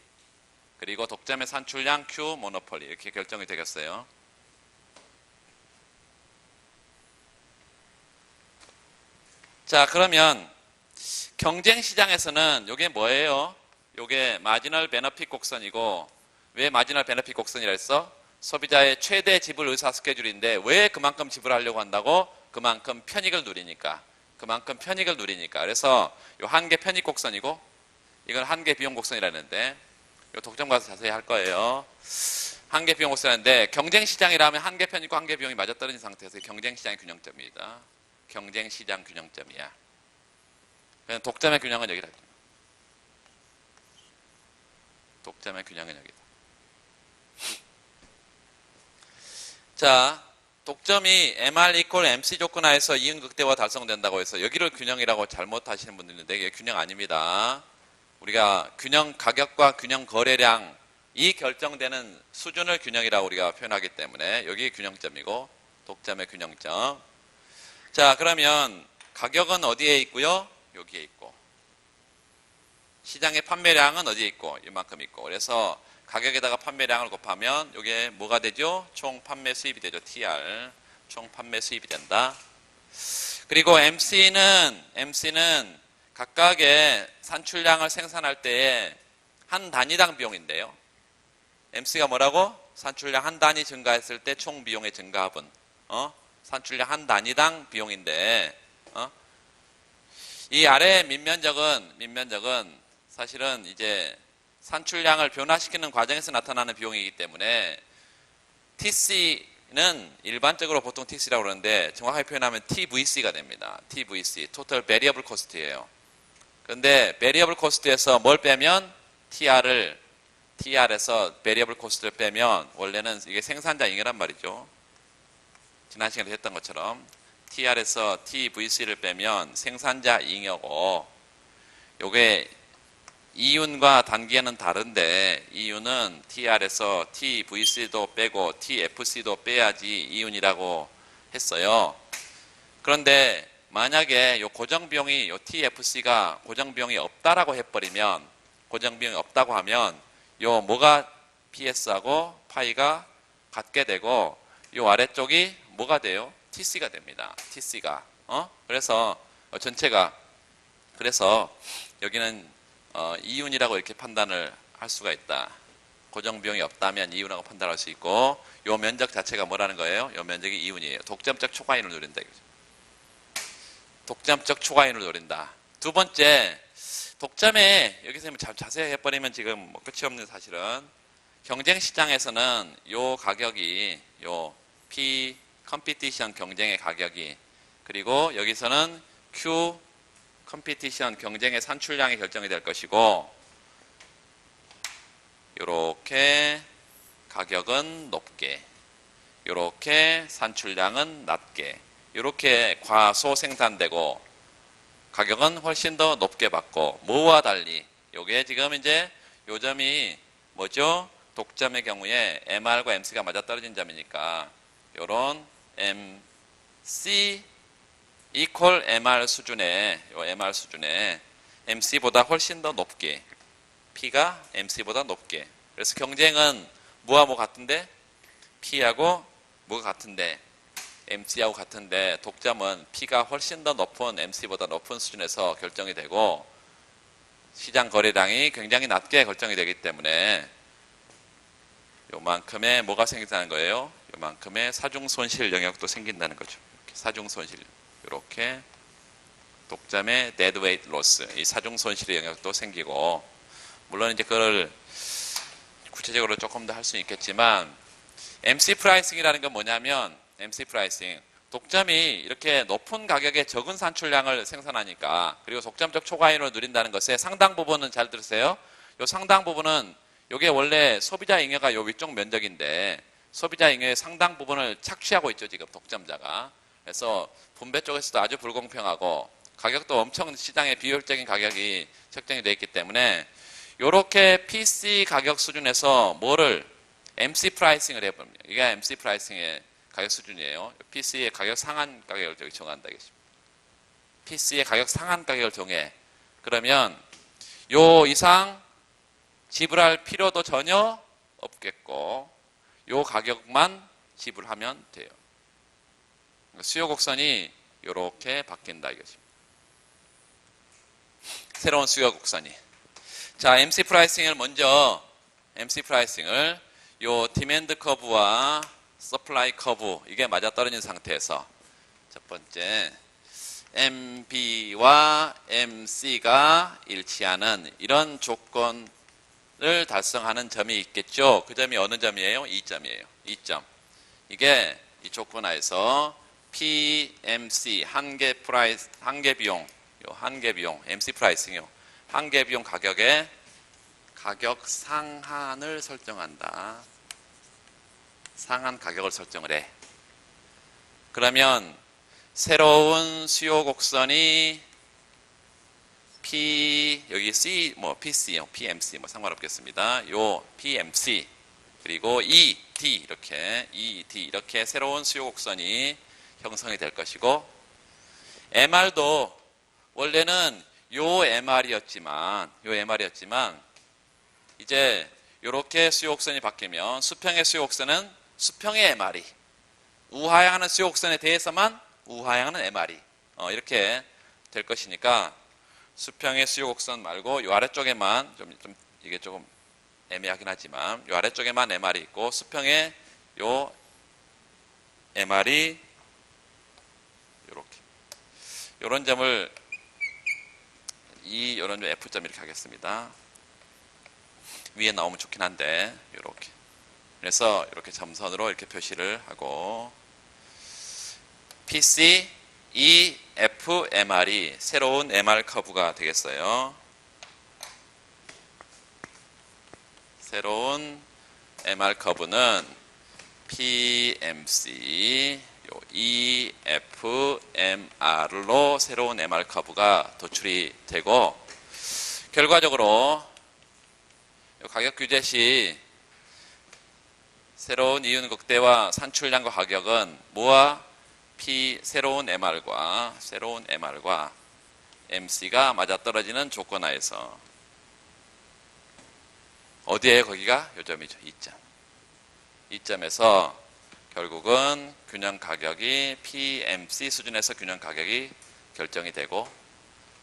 그리고 독점의 산출량 Q 모노폴리 이렇게 결정이 되겠어요. 자, 그러면 경쟁 시장에서는 이게 뭐예요? 이게 마지널 베너핏 곡선이고, 왜 마지널 베너핏 곡선이라 했어? 소비자의 최대 지불 의사 스케줄인데 왜 그만큼 지불하려고 한다고? 그만큼 편익을 누리니까. 그래서 요 한계 편익 곡선이고, 이건 한계 비용 곡선이라는데, 요 독점 가서 자세히 할 거예요. 한계 비용 곡선인데 경쟁 시장이라면 한계 편익과 한계 비용이 맞아떨어진 상태에서 경쟁 시장의 균형점입니다. 경쟁 시장 균형점이야. 독점의 균형은 여기다. 독점의 균형은 여기다. 자, 독점이 MR equal MC 조건 하에서 이윤 극대화 달성된다고 해서 여기를 균형이라고 잘못하시는 분들 있는데 이게 균형 아닙니다. 우리가 균형 가격과 균형 거래량이 결정되는 수준을 균형이라고 우리가 표현하기 때문에 여기 균형점이고 독점의 균형점. 자, 그러면 가격은 어디에 있고요? 여기에 있고, 시장의 판매량은 어디에 있고, 이만큼 있고. 그래서 가격에다가 판매량을 곱하면 이게 뭐가 되죠? 총 판매 수입이 되죠. TR. 총 판매 수입이 된다. 그리고 MC는 각각의 산출량을 생산할 때에 한 단위당 비용인데요. MC가 뭐라고? 산출량 한 단위 증가했을 때 총 비용의 증가합은 산출량 한 단위당 비용인데 이 아래 민면적은 사실은 이제 산출량을 변화시키는 과정에서 나타나는 비용이기 때문에 TC는 일반적으로 보통 TC라고 그러는데 정확하게 표현하면 TVC가 됩니다. TVC, Total Variable Cost예요. 그런데 Variable Cost에서 뭘 빼면 TR에서 Variable Cost를 빼면 원래는 이게 생산자 잉여란 말이죠. 지난 시간에 했던 것처럼 TR에서 TVC를 빼면 생산자 잉여고, 요게 이윤과 단기에는 다른데 이윤은 TR에서 TVC도 빼고 TFC도 빼야지 이윤이라고 했어요. 그런데 만약에 요 고정비용이 요 TFC가 고정비용이 없다라고 해버리면, 고정비용이 없다고 하면 요 뭐가 PS하고 파이가 같게 되고 요 아래쪽이 뭐가 돼요? TC가 됩니다. TC가. 그래서 전체가, 그래서 여기는 이윤이라고 이렇게 판단을 할 수가 있다. 고정비용이 없다면 이윤이라고 판단할 수 있고, 요 면적 자체가 뭐라는 거예요? 요 면적이 이윤이에요. 독점적 초과이윤을 노린다. 독점적 초과이윤을 노린다. 두 번째, 독점에 여기서 자세히 해버리면 지금 뭐 끝이 없는 사실은 경쟁 시장에서는 요 가격이 요 P 컴피티션 경쟁의 가격이, 그리고 여기서는 Q 컴피티션 경쟁의 산출량이 결정이 될 것이고, 요렇게 가격은 높게, 요렇게 산출량은 낮게, 요렇게 과소 생산되고 가격은 훨씬 더 높게 받고, 뭐와 달리 요게 지금 이제 요 점이 뭐죠? 독점의 경우에 MR과 MC가 맞아떨어진 점이니까 요런 MC equal MR 수준의 요 MR 수준의 MC보다 훨씬 더 높게, P가 MC보다 높게. 그래서 경쟁은 뭐와 뭐 같은데? P하고 뭐가 같은데? MC하고 같은데, 독점은 P가 훨씬 더 높은 MC보다 높은 수준에서 결정이 되고 시장 거래량이 굉장히 낮게 결정이 되기 때문에 요만큼의 뭐가 생긴다는 거예요? 요만큼의 사중 손실 영역도 생긴다는 거죠. 사중 손실. 이렇게 독점의 dead weight loss, 이 사중 손실의 영역도 생기고, 물론 이제 그걸 구체적으로 조금 더 할 수 있겠지만, MC 프라이싱이라는 건 뭐냐면, MC 프라이싱, 독점이 이렇게 높은 가격에 적은 산출량을 생산하니까, 그리고 독점적 초과이윤을 누린다는 것의 상당 부분은, 잘 들으세요. 요 상당 부분은 요게 원래 소비자 잉여가 요 위쪽 면적인데 소비자 잉여의 상당 부분을 착취하고 있죠, 지금 독점자가. 그래서 분배 쪽에서도 아주 불공평하고, 가격도 엄청 시장에 비효율적인 가격이 책정이 되어 있기 때문에 이렇게 PC 가격 수준에서 뭐를 MC 프라이싱을 해봅니다. 이게 MC 프라이싱의 가격 수준이에요. PC의 가격 상한 가격을 저기 정한다. PC의 가격 상한 가격을 정해. 그러면 요 이상 지불할 필요도 전혀 없겠고 요 가격만 지불하면 돼요. 수요 곡선이 이렇게 바뀐다 이것입니다. 새로운 수요 곡선이. 자, MC 프라이싱을 먼저 MC 프라이싱을 요 디맨드 커브와 서플라이 커브 이게 맞아떨어진 상태에서 첫 번째 MB와 MC가 일치하는 이런 조건을 달성하는 점이 있겠죠. 그 점이 어느 점이에요? 2점이에요. 2점. 이게 이 조건 하에서 PMC 한계 비용, MC 프라이싱이요. 한계 비용 가격의 가격 상한을 설정한다. 상한 가격을 설정을 해. 그러면 새로운 수요 곡선이 여기 C, PC, PMC 상관없겠습니다. 요 PMC 그리고 ED 이렇게 새로운 수요 곡선이 형성이 될 것이고 MR도 원래는 요 MR이었지만 이제 이렇게 수요 곡선이 바뀌면 수평의 수요 곡선은 수평의 MR이 우하향하는 수요 곡선에 대해서만 우하향하는 MR이 이렇게 될 것이니까 수평의 수요 곡선 말고 이 아래쪽에만 좀 이게 조금 애매하긴 하지만 이 아래쪽에만 MR이 있고 수평의 요 MR이 이렇게 이런 점을 이런 F점 이렇게 하겠습니다. 위에 나오면 좋긴 한데 이렇게 그래서 이렇게 점선으로 이렇게 표시를 하고 PC, E, F, MR이 새로운 MR 커브가 되겠어요. 새로운 MR 커브는 PMC, E, F, MR로 새로운 MR 커브가 도출이 되고 결과적으로 가격 규제 시 새로운 이윤 극대화 산출량과 가격은 뭐와 새로운 MR과 MC가 맞아떨어지는 조건 하에서 어디에 거기가 요점이죠. 2점. 2점에서 결국은 균형 가격이 PMC 수준에서 균형 가격이 결정이 되고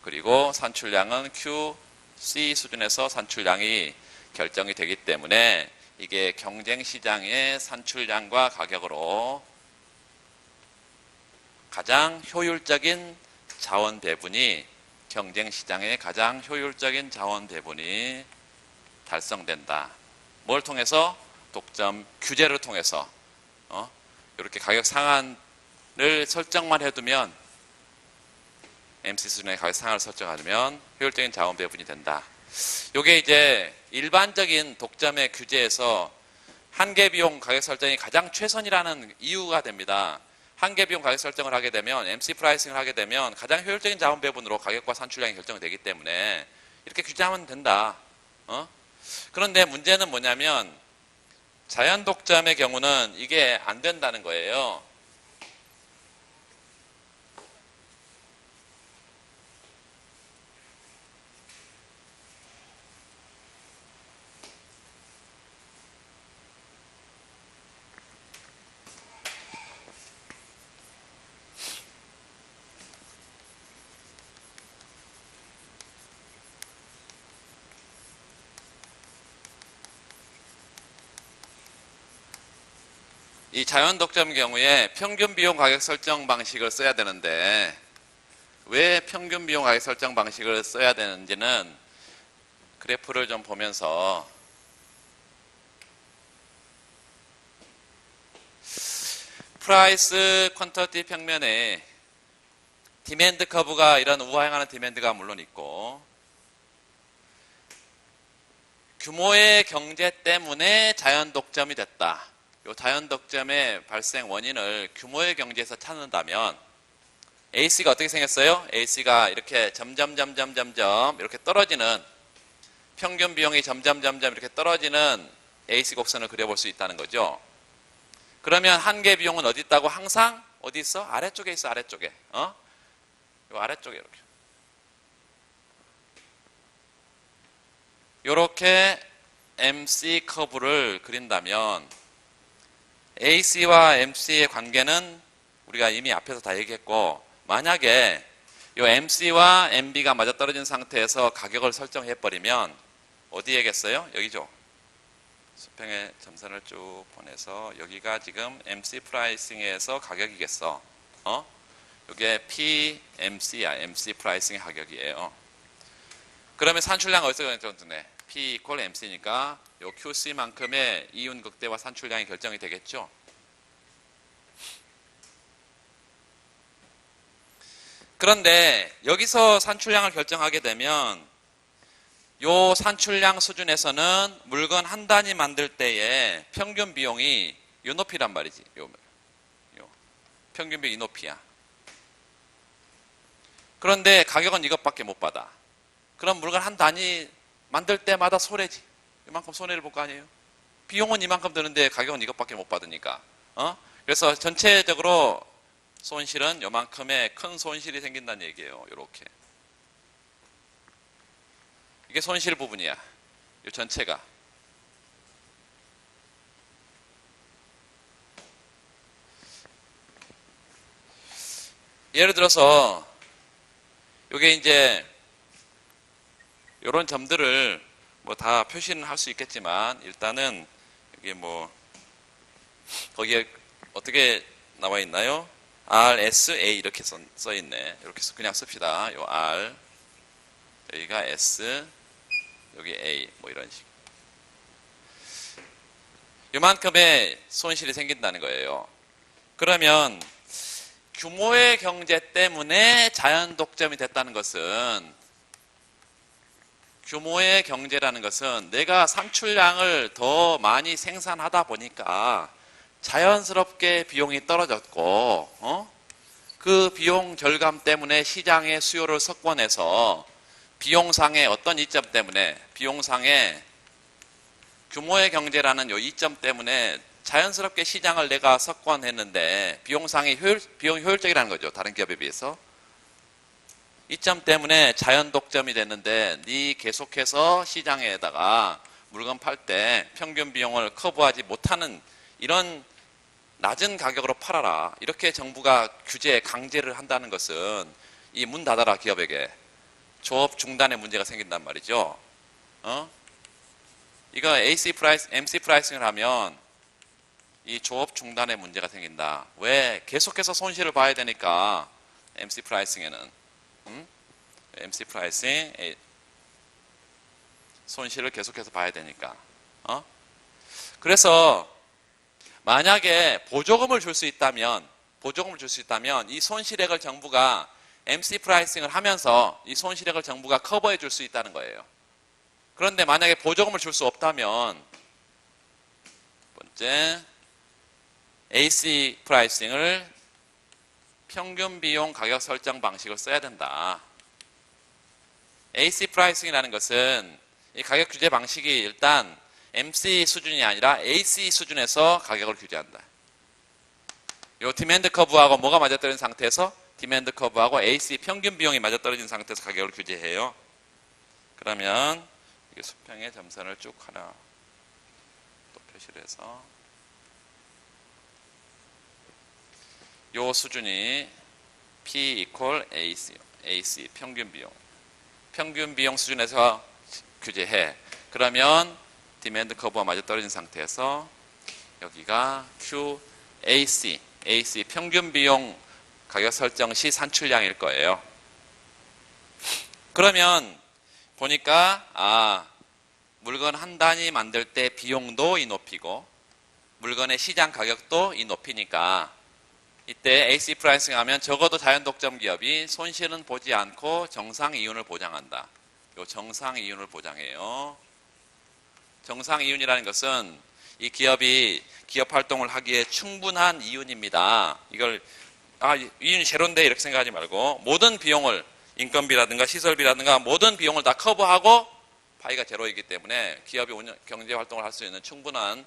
그리고 산출량은 QC 수준에서 산출량이 결정이 되기 때문에 이게 경쟁시장의 산출량과 가격으로 가장 효율적인 자원 배분이 경쟁시장의 가장 효율적인 자원 배분이 달성된다. 뭘 통해서? 독점 규제를 통해서 이렇게 가격 상한을 설정만 해두면 MC 수준의 가격 상한을 설정하면 효율적인 자원 배분이 된다. 이게 이제 일반적인 독점의 규제에서 한계 비용 가격 설정이 가장 최선이라는 이유가 됩니다. 한계 비용 가격 설정을 하게 되면 MC 프라이싱을 하게 되면 가장 효율적인 자원 배분으로 가격과 산출량이 결정이 되기 때문에 이렇게 규제하면 된다. 그런데 문제는 뭐냐면 자연 독점의 경우는 이게 안 된다는 거예요. 이 자연 독점 경우에 평균 비용 가격 설정 방식을 써야 되는데 왜 평균 비용 가격 설정 방식을 써야 되는지는 그래프를 좀 보면서 프라이스 퀀터티 평면에 디맨드 커브가 이런 우하향하는 디맨드가 물론 있고 규모의 경제 때문에 자연 독점이 됐다. 이 자연 독점의 발생 원인을 규모의 경제에서 찾는다면 AC가 어떻게 생겼어요? AC가 이렇게 점점점점점점 이렇게 떨어지는 평균 비용이 점점점점 이렇게 떨어지는 AC 곡선을 그려볼 수 있다는 거죠. 그러면 한계 비용은 어디 있다고? 항상 어디 있어? 아래쪽에 있어. 아래쪽에. 요 아래쪽에 이렇게. 이렇게 MC 커브를 그린다면 AC와 MC의 관계는 우리가 이미 앞에서 다 얘기했고, 만약에 이 MC와 MB가 맞아떨어진 상태에서 가격을 설정해 버리면 어디에겠어요? 여기죠. 수평의 점선을 쭉 보내서 여기가 지금 MC 프라이싱에서 가격이겠어. 이게 PMC야. MC 프라이싱의 가격이에요. 그러면 산출량 어디서 결정되네? P equal MC니까 요 QC만큼의 이윤 극대와 산출량이 결정이 되겠죠. 그런데 여기서 산출량을 결정하게 되면 요 산출량 수준에서는 물건 한 단위 만들 때의 평균 비용이 요 높이란 말이지. 요 평균 비용 이 높이야. 그런데 가격은 이것밖에 못 받아. 그럼 물건 한 단위 만들 때마다 손해지. 이만큼 손해를 볼 거 아니에요. 비용은 이만큼 드는데 가격은 이것밖에 못 받으니까. 그래서 전체적으로 손실은 요만큼의 큰 손실이 생긴다는 얘기예요. 요렇게. 이게 손실 부분이야. 요 전체가. 예를 들어서 요게 이제 요런 점들을 뭐 다 표시는 할 수 있겠지만 일단은 여기 뭐 거기에 어떻게 나와 있나요? RSA 이렇게 써 있네. 이렇게 그냥 씁시다. 요 R 여기가 S 여기 A 뭐 이런 식. 요만큼의 손실이 생긴다는 거예요. 그러면 규모의 경제 때문에 자연 독점이 됐다는 것은 규모의 경제라는 것은 내가 산출량을 더 많이 생산하다 보니까 자연스럽게 비용이 떨어졌고 그 비용 절감 때문에 시장의 수요를 석권해서 비용상의 어떤 이점 때문에 비용상의 규모의 경제라는 요 이점 때문에 자연스럽게 시장을 내가 석권했는데 비용상의 비용 효율적이라는 거죠. 다른 기업에 비해서. 이점 때문에 자연 독점이 됐는데 네 계속해서 시장에다가 물건 팔 때 평균 비용을 커버하지 못하는 이런 낮은 가격으로 팔아라. 이렇게 정부가 규제 강제를 한다는 것은 이 문 닫아라 기업에게 조업 중단의 문제가 생긴단 말이죠. 이거 AC 프라이스, MC 프라이싱을 하면 이 조업 중단의 문제가 생긴다. 왜? 계속해서 손실을 봐야 되니까 MC 프라이싱에는 MC 프라이싱 손실을 계속해서 봐야 되니까. 그래서 만약에 보조금을 줄 수 있다면 이 손실액을 정부가 MC 프라이싱을 하면서 이 손실액을 정부가 커버해 줄 수 있다는 거예요. 그런데 만약에 보조금을 줄 수 없다면 번째 AC 프라이싱을 평균 비용 가격 설정 방식을 써야 된다. AC 프라이싱이라는 것은 이 가격 규제 방식이 일단 MC 수준이 아니라 AC 수준에서 가격을 규제한다. 요 디맨드 커브하고 뭐가 맞아떨어진 상태에서 디맨드 커브하고 AC 평균 비용이 맞아떨어진 상태에서 가격을 규제해요. 그러면 이게 수평의 점선을 쭉 하나 또 표시를 해서 요 수준이 P equal AC 평균 비용 수준에서 규제해. 그러면 디맨드 커브와 맞아떨어진 상태에서 여기가 QAC 평균 비용 가격 설정 시 산출량일 거예요. 그러면 보니까 물건 한 단위 만들 때 비용도 이 높이고 물건의 시장 가격도 이 높이니까 이때 AC 프라이싱 하면 적어도 자연 독점 기업이 손실은 보지 않고 정상 이윤을 보장한다. 요 정상 이윤을 보장해요. 정상 이윤이라는 것은 이 기업이 기업 활동을 하기에 충분한 이윤입니다. 이걸 이윤이 제로인데 이렇게 생각하지 말고 모든 비용을 인건비라든가 시설비라든가 모든 비용을 다 커버하고 파이가 제로이기 때문에 기업이 경제 활동을 할 수 있는 충분한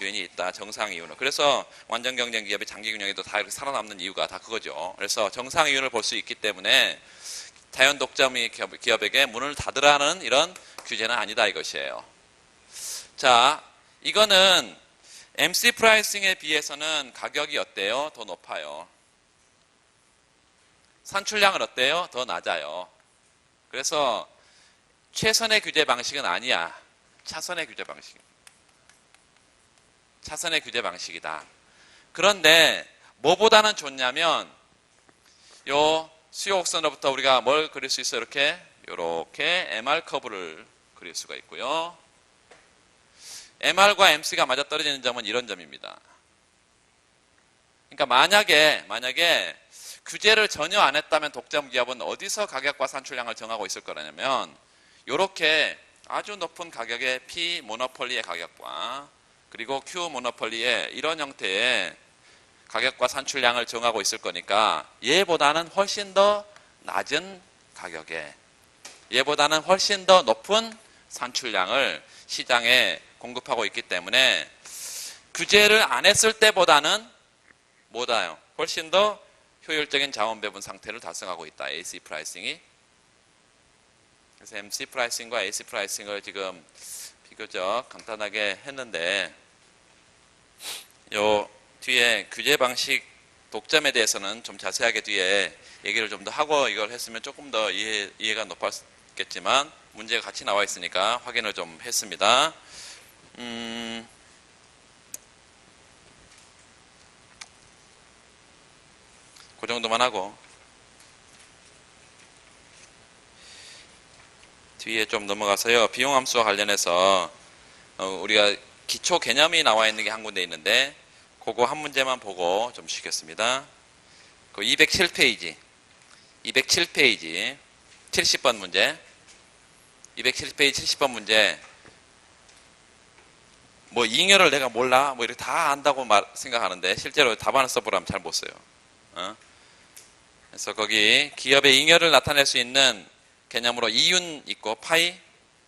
요인이 있다. 정상 이윤은. 그래서 완전 경쟁 기업의 장기 균형에도 다 이렇게 살아남는 이유가 다 그거죠. 그래서 정상 이윤을 볼 수 있기 때문에 자연 독점이 기업에게 문을 닫으라는 이런 규제는 아니다 이것이에요. 자, 이거는 MC 프라이싱에 비해서는 가격이 어때요? 더 높아요. 산출량은 어때요? 더 낮아요. 그래서 최선의 규제 방식은 아니야. 차선의 규제 방식입니다. 차선의 규제 방식이다. 그런데 뭐보다는 좋냐면 요 수요 곡선으로부터 우리가 뭘 그릴 수 있어요? 이렇게 MR 커브를 그릴 수가 있고요. MR과 MC가 맞아떨어지는 점은 이런 점입니다. 그러니까 만약에 규제를 전혀 안 했다면 독점 기업은 어디서 가격과 산출량을 정하고 있을 거라냐면 이렇게 아주 높은 가격의 P 모노폴리의 가격과 그리고 Q 모노폴리의 이런 형태의 가격과 산출량을 정하고 있을 거니까 얘보다는 훨씬 더 낮은 가격에 얘보다는 훨씬 더 높은 산출량을 시장에 공급하고 있기 때문에 규제를 안 했을 때보다는 뭐다요? 훨씬 더 효율적인 자원 배분 상태를 달성하고 있다. AC 프라이싱이. 그래서 MC 프라이싱과 AC 프라이싱을 지금 비교적 간단하게 했는데 요 뒤에 규제 방식 독점에 대해서는 좀 자세하게 뒤에 얘기를 좀 더 하고 이걸 했으면 조금 더 이해가 높았겠지만 문제가 같이 나와 있으니까 확인을 좀 했습니다. 그 정도만 하고 뒤에 좀 넘어가서요. 비용함수와 관련해서 우리가 기초 개념이 나와 있는 게 한 군데 있는데 그거 한 문제만 보고 좀 쉬겠습니다. 그 207페이지 70번 문제 207페이지 70번 문제 뭐 잉여를 내가 몰라 뭐 이렇게 다 안다고 생각하는데 실제로 답안을 써보라면 잘 못 써요. 그래서 거기 기업의 잉여를 나타낼 수 있는 개념으로 이윤 있고 파이,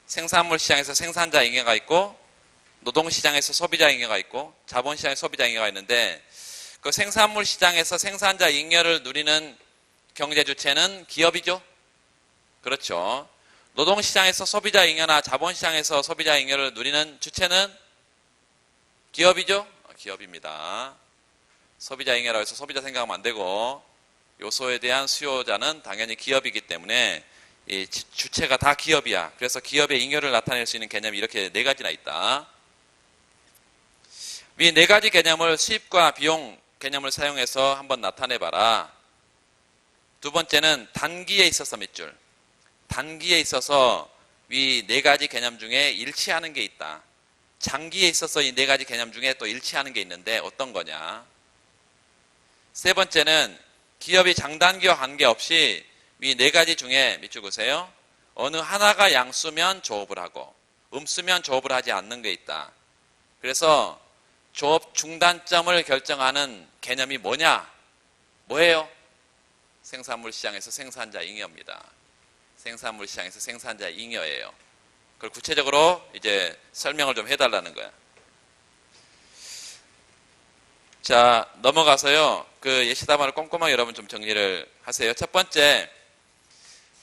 생산물 시장에서 생산자 잉여가 있고 노동시장에서 소비자 잉여가 있고 자본시장에서 소비자 잉여가 있는데 그 생산물 시장에서 생산자 잉여를 누리는 경제 주체는 기업이죠. 그렇죠. 노동시장에서 소비자 잉여나 자본시장에서 소비자 잉여를 누리는 주체는 기업이죠. 기업입니다. 소비자 잉여라고 해서 소비자 생각하면 안 되고 요소에 대한 수요자는 당연히 기업이기 때문에 이 주체가 다 기업이야. 그래서 기업의 잉여를 나타낼 수 있는 개념이 이렇게 네 가지나 있다. 위 네 가지 개념을 수입과 비용 개념을 사용해서 한번 나타내봐라. 두 번째는 단기에 있어서 몇 줄. 단기에 있어서 위 네 가지 개념 중에 일치하는 게 있다. 장기에 있어서 이 네 가지 개념 중에 또 일치하는 게 있는데 어떤 거냐. 세 번째는 기업이 장단기와 관계없이 이 네 가지 중에 밑줄 보세요. 어느 하나가 양수면 조업을 하고 음수면 조업을 하지 않는 게 있다. 그래서 조업 중단점을 결정하는 개념이 뭐냐? 뭐예요? 생산물 시장에서 생산자 잉여입니다. 생산물 시장에서 생산자 잉여예요. 그걸 구체적으로 이제 설명을 좀 해달라는 거야. 자, 넘어가서요. 그 예시담화를 꼼꼼하게 여러분 좀 정리를 하세요. 첫 번째,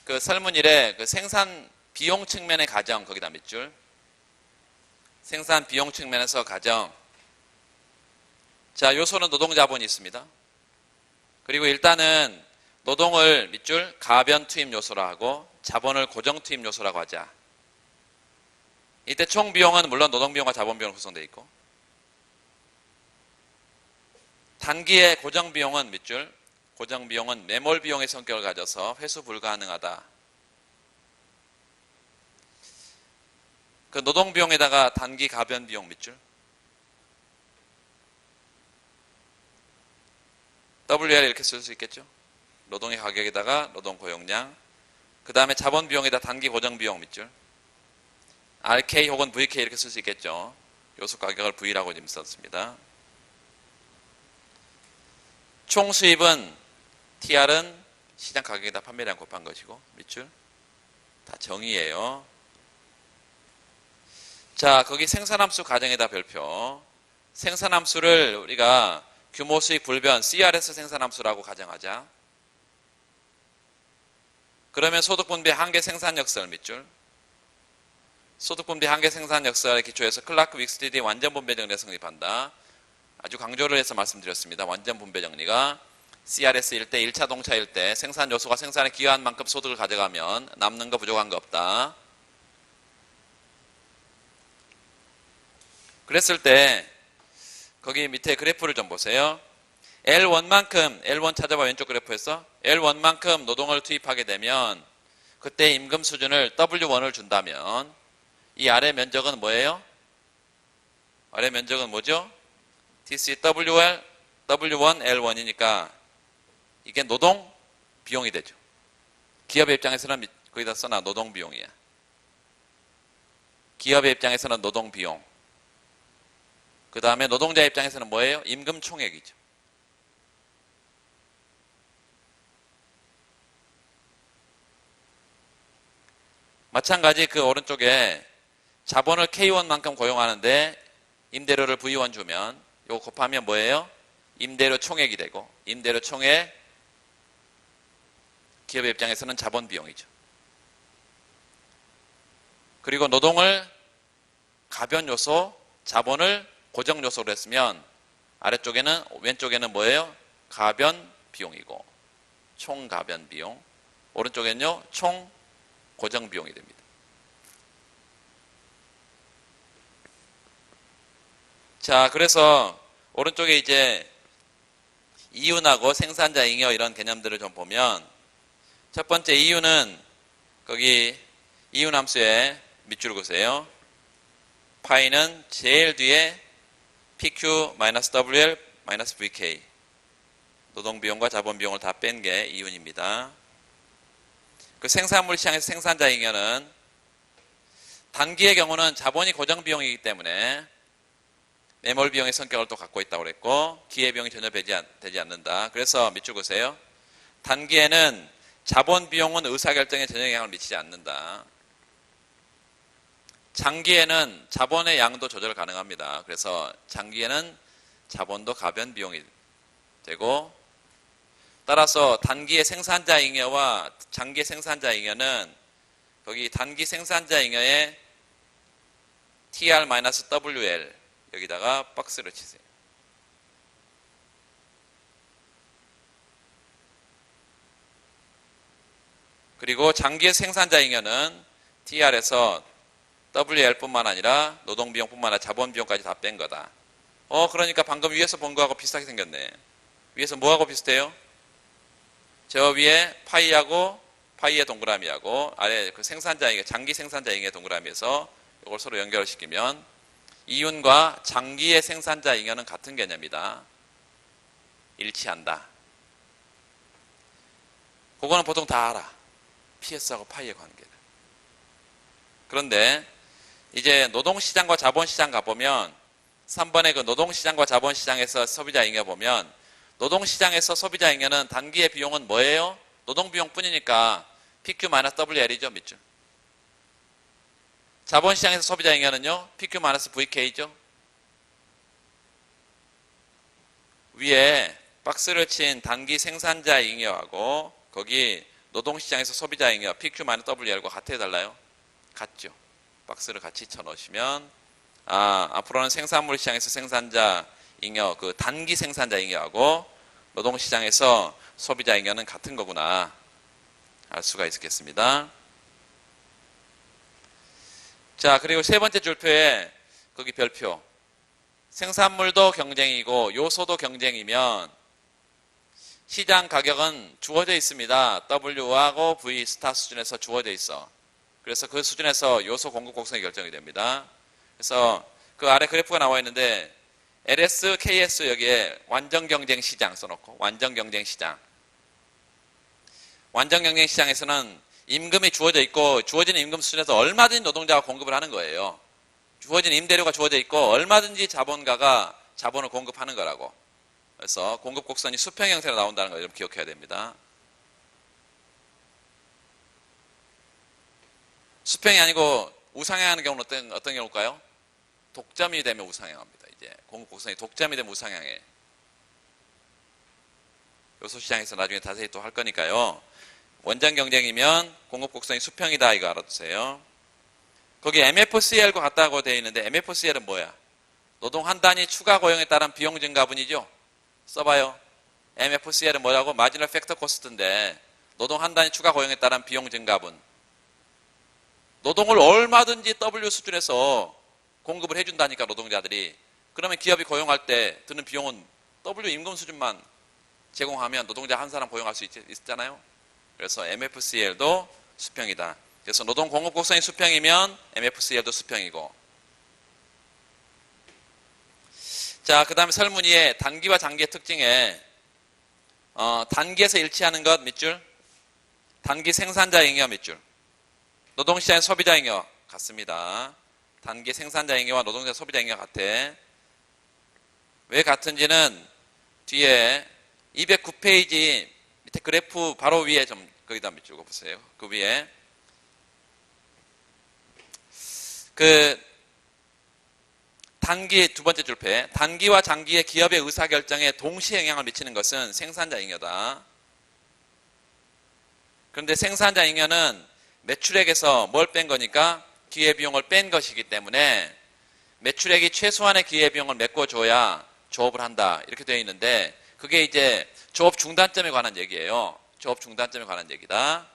그 설문일에 그 생산 비용 측면의 가정, 거기다 몇 줄? 생산 비용 측면에서 가정. 자, 요소는 노동자본이 있습니다. 그리고 일단은 노동을 밑줄 가변 투입 요소로 하고 자본을 고정 투입 요소라고 하자. 이때 총 비용은 물론 노동 비용과 자본 비용으로 구성되어 있고 단기의 고정 비용은 밑줄 고정 비용은 매몰 비용의 성격을 가져서 회수 불가능하다. 그 노동 비용에다가 단기 가변 비용 밑줄 WR 이렇게 쓸 수 있겠죠. 노동의 가격에다가 노동 고용량 그 다음에 자본 비용에다 단기 고정 비용 밑줄 RK 혹은 VK 이렇게 쓸 수 있겠죠. 요소 가격을 V라고 지금 썼습니다. 총 수입은 TR은 시장 가격에다 판매량 곱한 것이고 밑줄 다 정의예요. 자, 거기 생산함수 가정에다 별표. 생산함수를 우리가 규모 수익 불변 CRS 생산함수라고 가정하자. 그러면 소득분배 한계 생산 역설 밑줄. 소득분배 한계 생산 역설에 기초해서 클라크 윅스티디 완전 분배 정리가 성립한다. 아주 강조를 해서 말씀드렸습니다. 완전 분배 정리가 CRS일 때 1차 동차일 때 생산 요소가 생산에 기여한 만큼 소득을 가져가면 남는 거 부족한 거 없다. 그랬을 때 거기 밑에 그래프를 좀 보세요. L1만큼 L1 찾아봐. 왼쪽 그래프에서 L1만큼 노동을 투입하게 되면 그때 임금 수준을 W1을 준다면 이 아래 면적은 뭐예요? 아래 면적은 뭐죠? TCWL W1 L1이니까 이게 노동 비용이 되죠. 기업의 입장에서는 거기다 써놔. 노동 비용이야. 기업의 입장에서는 노동 비용. 그 다음에 노동자 입장에서는 뭐예요? 임금 총액이죠. 마찬가지 그 오른쪽에 자본을 K1만큼 고용하는데 임대료를 V1 주면 이거 곱하면 뭐예요? 임대료 총액이 되고 임대료 총액 기업의 입장에서는 자본 비용이죠. 그리고 노동을 가변 요소, 자본을 고정 요소로 했으면 아래쪽에는 왼쪽에는 뭐예요? 가변 비용이고 총 가변 비용. 오른쪽에는요 총 고정 비용이 됩니다. 자, 그래서 오른쪽에 이제 이윤하고 생산자 잉여 이런 개념들을 좀 보면 첫 번째 이윤은 거기 이윤 함수에 밑줄 그으세요. 파이는 제일 뒤에 PQ-WL-VK 노동비용과 자본비용을 다 뺀 게 이윤입니다. 그 생산물 시장에서 생산자 잉여는 단기의 경우는 자본이 고정 비용이기 때문에 매몰 비용의 성격을 또 갖고 있다고 그랬고 기회 비용이 전혀 되지 않는다. 그래서 밑줄 그으세요. 단기에는 자본 비용은 의사결정에 전혀 영향을 미치지 않는다. 장기에는 자본의 양도 조절 가능합니다. 그래서 장기에는 자본도 가변 비용이 되고 따라서 단기의 생산자 잉여와 장기의 생산자 잉여는 거기 단기 생산자 잉여의 TR-WL 여기다가 박스를 치세요. 그리고 장기의 생산자 잉여는 TR에서 WL뿐만 아니라 노동비용뿐만 아니라 자본비용까지 다 뺀 거다. 그러니까 방금 위에서 본 거하고 비슷하게 생겼네. 위에서 뭐하고 비슷해요? 저 위에 파이의 동그라미하고 아래 그 생산자 잉여, 장기 생산자 잉여 동그라미에서 이걸 서로 연결을 시키면 이윤과 장기의 생산자 잉여는 같은 개념이다. 일치한다. 그거는 보통 다 알아. PS하고 파이의 관계를. 그런데 이제 노동시장과 자본시장 가보면 3번의 그 노동시장과 자본시장에서 소비자 잉여 보면 노동시장에서 소비자 잉여는 단기의 비용은 뭐예요? 노동비용뿐이니까 PQ-WL이죠. 밑줄. 자본시장에서 소비자 잉여는요. PQ-VK죠. 위에 박스를 친 단기 생산자 잉여하고 거기 노동시장에서 소비자 잉여 PQ-WL과 같아요? 달라요? 같죠. 박스를 같이 쳐놓으시면 앞으로는 생산물 시장에서 생산자 잉여, 그 단기 생산자 잉여하고 노동시장에서 소비자 잉여는 같은 거구나 알 수가 있겠습니다. 자, 그리고 세 번째 줄표에 거기 별표. 생산물도 경쟁이고 요소도 경쟁이면 시장 가격은 주어져 있습니다. W하고 V 스타 수준에서 주어져 있어. 그래서 그 수준에서 요소 공급 곡선이 결정이 됩니다. 그래서 그 아래 그래프가 나와 있는데 LS, KS 여기에 완전 경쟁 시장 써놓고 완전 경쟁 시장. 완전 경쟁 시장에서는 임금이 주어져 있고 주어진 임금 수준에서 얼마든지 노동자가 공급을 하는 거예요. 주어진 임대료가 주어져 있고 얼마든지 자본가가 자본을 공급하는 거라고. 그래서 공급 곡선이 수평 형태로 나온다는 걸 좀 기억해야 됩니다. 수평이 아니고 우상향하는 경우는 어떤 경우일까요? 독점이 되면 우상향합니다. 이제 공급 곡선이 독점이 되면 우상향해. 요소시장에서 나중에 자세히 또 할 거니까요. 원장 경쟁이면 공급 곡선이 수평이다 이거 알아두세요. 거기 MFCL과 같다고 되어 있는데 MFCL은 뭐야? 노동 한 단위 추가 고용에 따른 비용 증가분이죠. 써봐요. MFCL은 뭐라고? 마지널 팩터 코스트인데 노동 한 단위 추가 고용에 따른 비용 증가분. 노동을 얼마든지 W 수준에서 공급을 해준다니까 노동자들이. 그러면 기업이 고용할 때 드는 비용은 W 임금 수준만 제공하면 노동자 한 사람 고용할 수 있잖아요. 그래서 MFCL도 수평이다. 그래서 노동 공급 곡선이 수평이면 MFCL도 수평이고. 자, 그 다음에 설문위에 단기와 장기의 특징에 단기에서 일치하는 것 몇 줄? 단기 생산자 잉여 몇 줄? 노동시장의 소비자 잉여 같습니다. 단기 생산자 잉여와 노동자 소비자 잉여 같아. 왜 같은지는 뒤에 209페이지 밑에 그래프 바로 위에 좀 거기다 몇 줄 보세요. 그 위에 그 단기 두 번째 줄패 단기와 장기의 기업의 의사결정에 동시에 영향을 미치는 것은 생산자 잉여다. 그런데 생산자 잉여는 매출액에서 뭘 뺀 거니까 기회비용을 뺀 것이기 때문에 매출액이 최소한의 기회비용을 메꿔줘야 조업을 한다 이렇게 되어 있는데 그게 이제 조업 중단점에 관한 얘기예요. 조업 중단점에 관한 얘기다.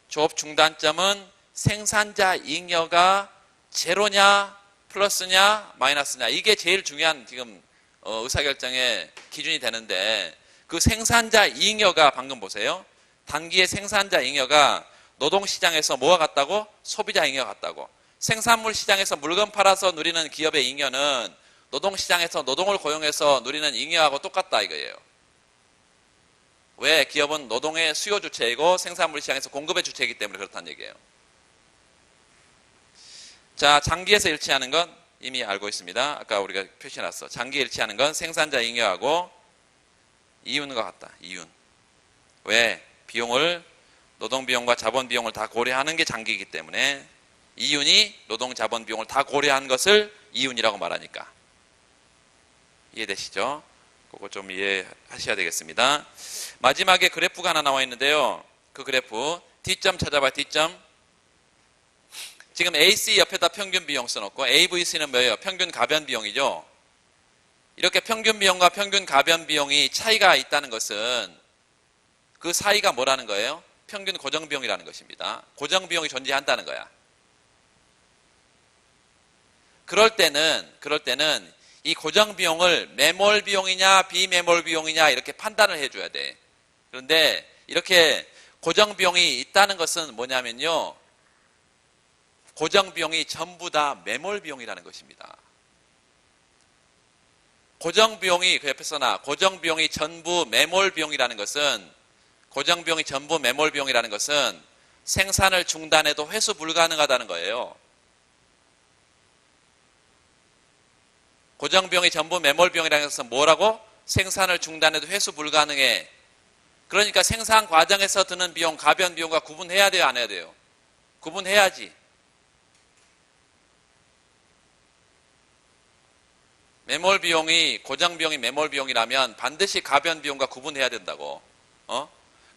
조업 중단점은 생산자 잉여가 제로냐 플러스냐 마이너스냐 이게 제일 중요한 지금 의사결정의 기준이 되는데 그 생산자 잉여가 방금 보세요. 단기의 생산자 잉여가 노동시장에서 뭐가 같다고? 소비자 잉여 같다고. 생산물 시장에서 물건 팔아서 누리는 기업의 잉여는 노동시장에서 노동을 고용해서 누리는 잉여하고 똑같다 이거예요. 왜? 기업은 노동의 수요 주체이고 생산물 시장에서 공급의 주체이기 때문에 그렇다는 얘기예요. 자, 장기에서 일치하는 건 이미 알고 있습니다. 아까 우리가 표시해놨어. 장기에 일치하는 건 생산자 잉여하고 이윤과 같다. 이윤. 왜? 비용을 노동비용과 자본비용을 다 고려하는 게 장기이기 때문에 이윤이 노동, 자본비용을 다 고려한 것을 이윤이라고 말하니까. 이해되시죠? 그거 좀 이해하셔야 되겠습니다. 마지막에 그래프가 하나 나와 있는데요. 그 그래프 D점 찾아봐요. D점. 지금 AC 옆에다 평균 비용 써놓고 AVC는 뭐예요? 평균 가변 비용이죠. 이렇게 평균 비용과 평균 가변 비용이 차이가 있다는 것은 그 사이가 뭐라는 거예요? 평균 고정 비용이라는 것입니다. 고정 비용이 존재한다는 거야. 그럴 때는 이 고정 비용을 매몰 비용이냐 비매몰 비용이냐 이렇게 판단을 해줘야 돼. 그런데 이렇게 고정 비용이 있다는 것은 뭐냐면요. 고정 비용이 전부 다 매몰 비용이라는 것입니다. 고정 비용이 그 옆에 써놔. 고정 비용이 전부 매몰 비용이라는 것은 고정 비용이 전부 매몰 비용이라는 것은 생산을 중단해도 회수 불가능하다는 거예요. 고정 비용이 전부 매몰 비용이라는 것은 뭐라고? 생산을 중단해도 회수 불가능해. 그러니까 생산 과정에서 드는 비용, 가변 비용과 구분해야 돼요, 안 해야 돼요? 구분해야지. 매몰 비용이 고정 비용이 매몰 비용이라면 반드시 가변 비용과 구분해야 된다고.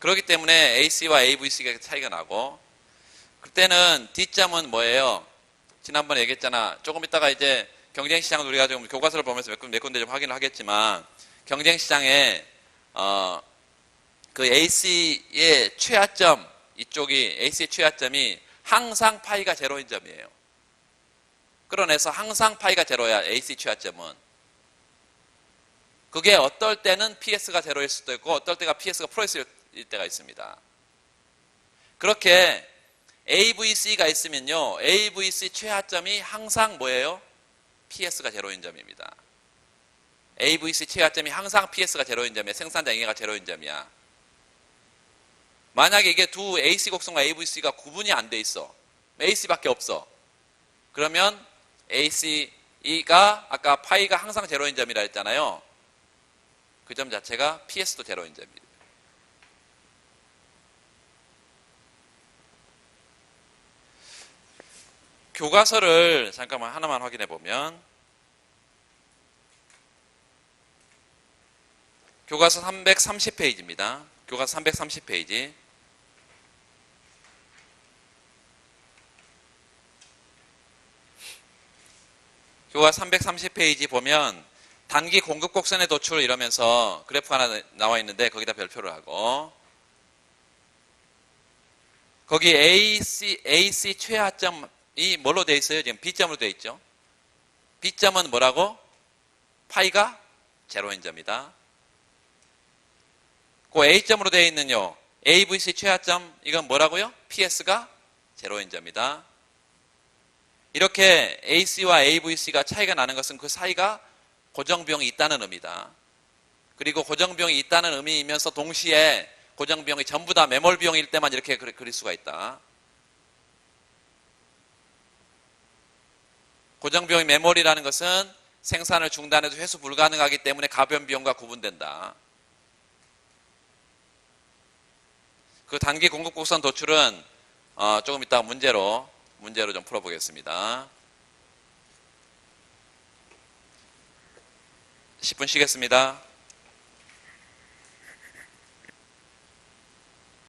그렇기 때문에 AC와 AVC가 차이가 나고 그때는 D점은 뭐예요? 지난번에 얘기했잖아. 조금 있다가 이제 경쟁시장을 우리가 지금 교과서를 보면서 몇 군데 좀 확인을 하겠지만 경쟁시장에 그 AC의 최하점 이쪽이 AC의 최하점이 항상 파이가 제로인 점이에요. 끌어내서 항상 파이가 제로야. AC 최하점은. 그게 어떨 때는 PS가 제로일 수도 있고 어떨 때가 PS가 플러스일 때가 있습니다. 그렇게 AVC가 있으면요. AVC 최하점이 항상 뭐예요? PS가 제로인 점입니다. AVC 최하점이 항상 PS가 제로인 점이야. 생산자 잉여가 제로인 점이야. 만약에 이게 두 AC 곡선과 AVC가 구분이 안 돼 있어. AC밖에 없어. 그러면 AC 이가 아까 파이가 항상 제로인 점이라 했잖아요. 그 점 자체가 PS도 제로인 점입니다. 교과서를 잠깐만 하나만 확인해 보면 교과서 330페이지입니다. 교과서 330페이지. 교과서 330페이지 보면 단기 공급 곡선의 도출 이러면서 그래프가 하나 나와 있는데 거기다 별표를 하고 거기 AC 최하점이 뭘로 되어 있어요? 지금 B점으로 되어 있죠. B점은 뭐라고? 파이가 제로인 점이다. 그 A점으로 되어 있는요. AVC 최하점 이건 뭐라고요? PS가 제로인 점이다. 이렇게 AC와 AVC가 차이가 나는 것은 그 사이가 고정비용이 있다는 의미다. 그리고 고정비용이 있다는 의미이면서 동시에 고정비용이 전부 다 매몰 비용일 때만 이렇게 그릴 수가 있다. 고정비용이 매몰이라는 것은 생산을 중단해도 회수 불가능하기 때문에 가변 비용과 구분된다. 그 단기 공급 곡선 도출은 조금 이따가 문제로 좀 풀어보겠습니다. 10분 쉬겠습니다.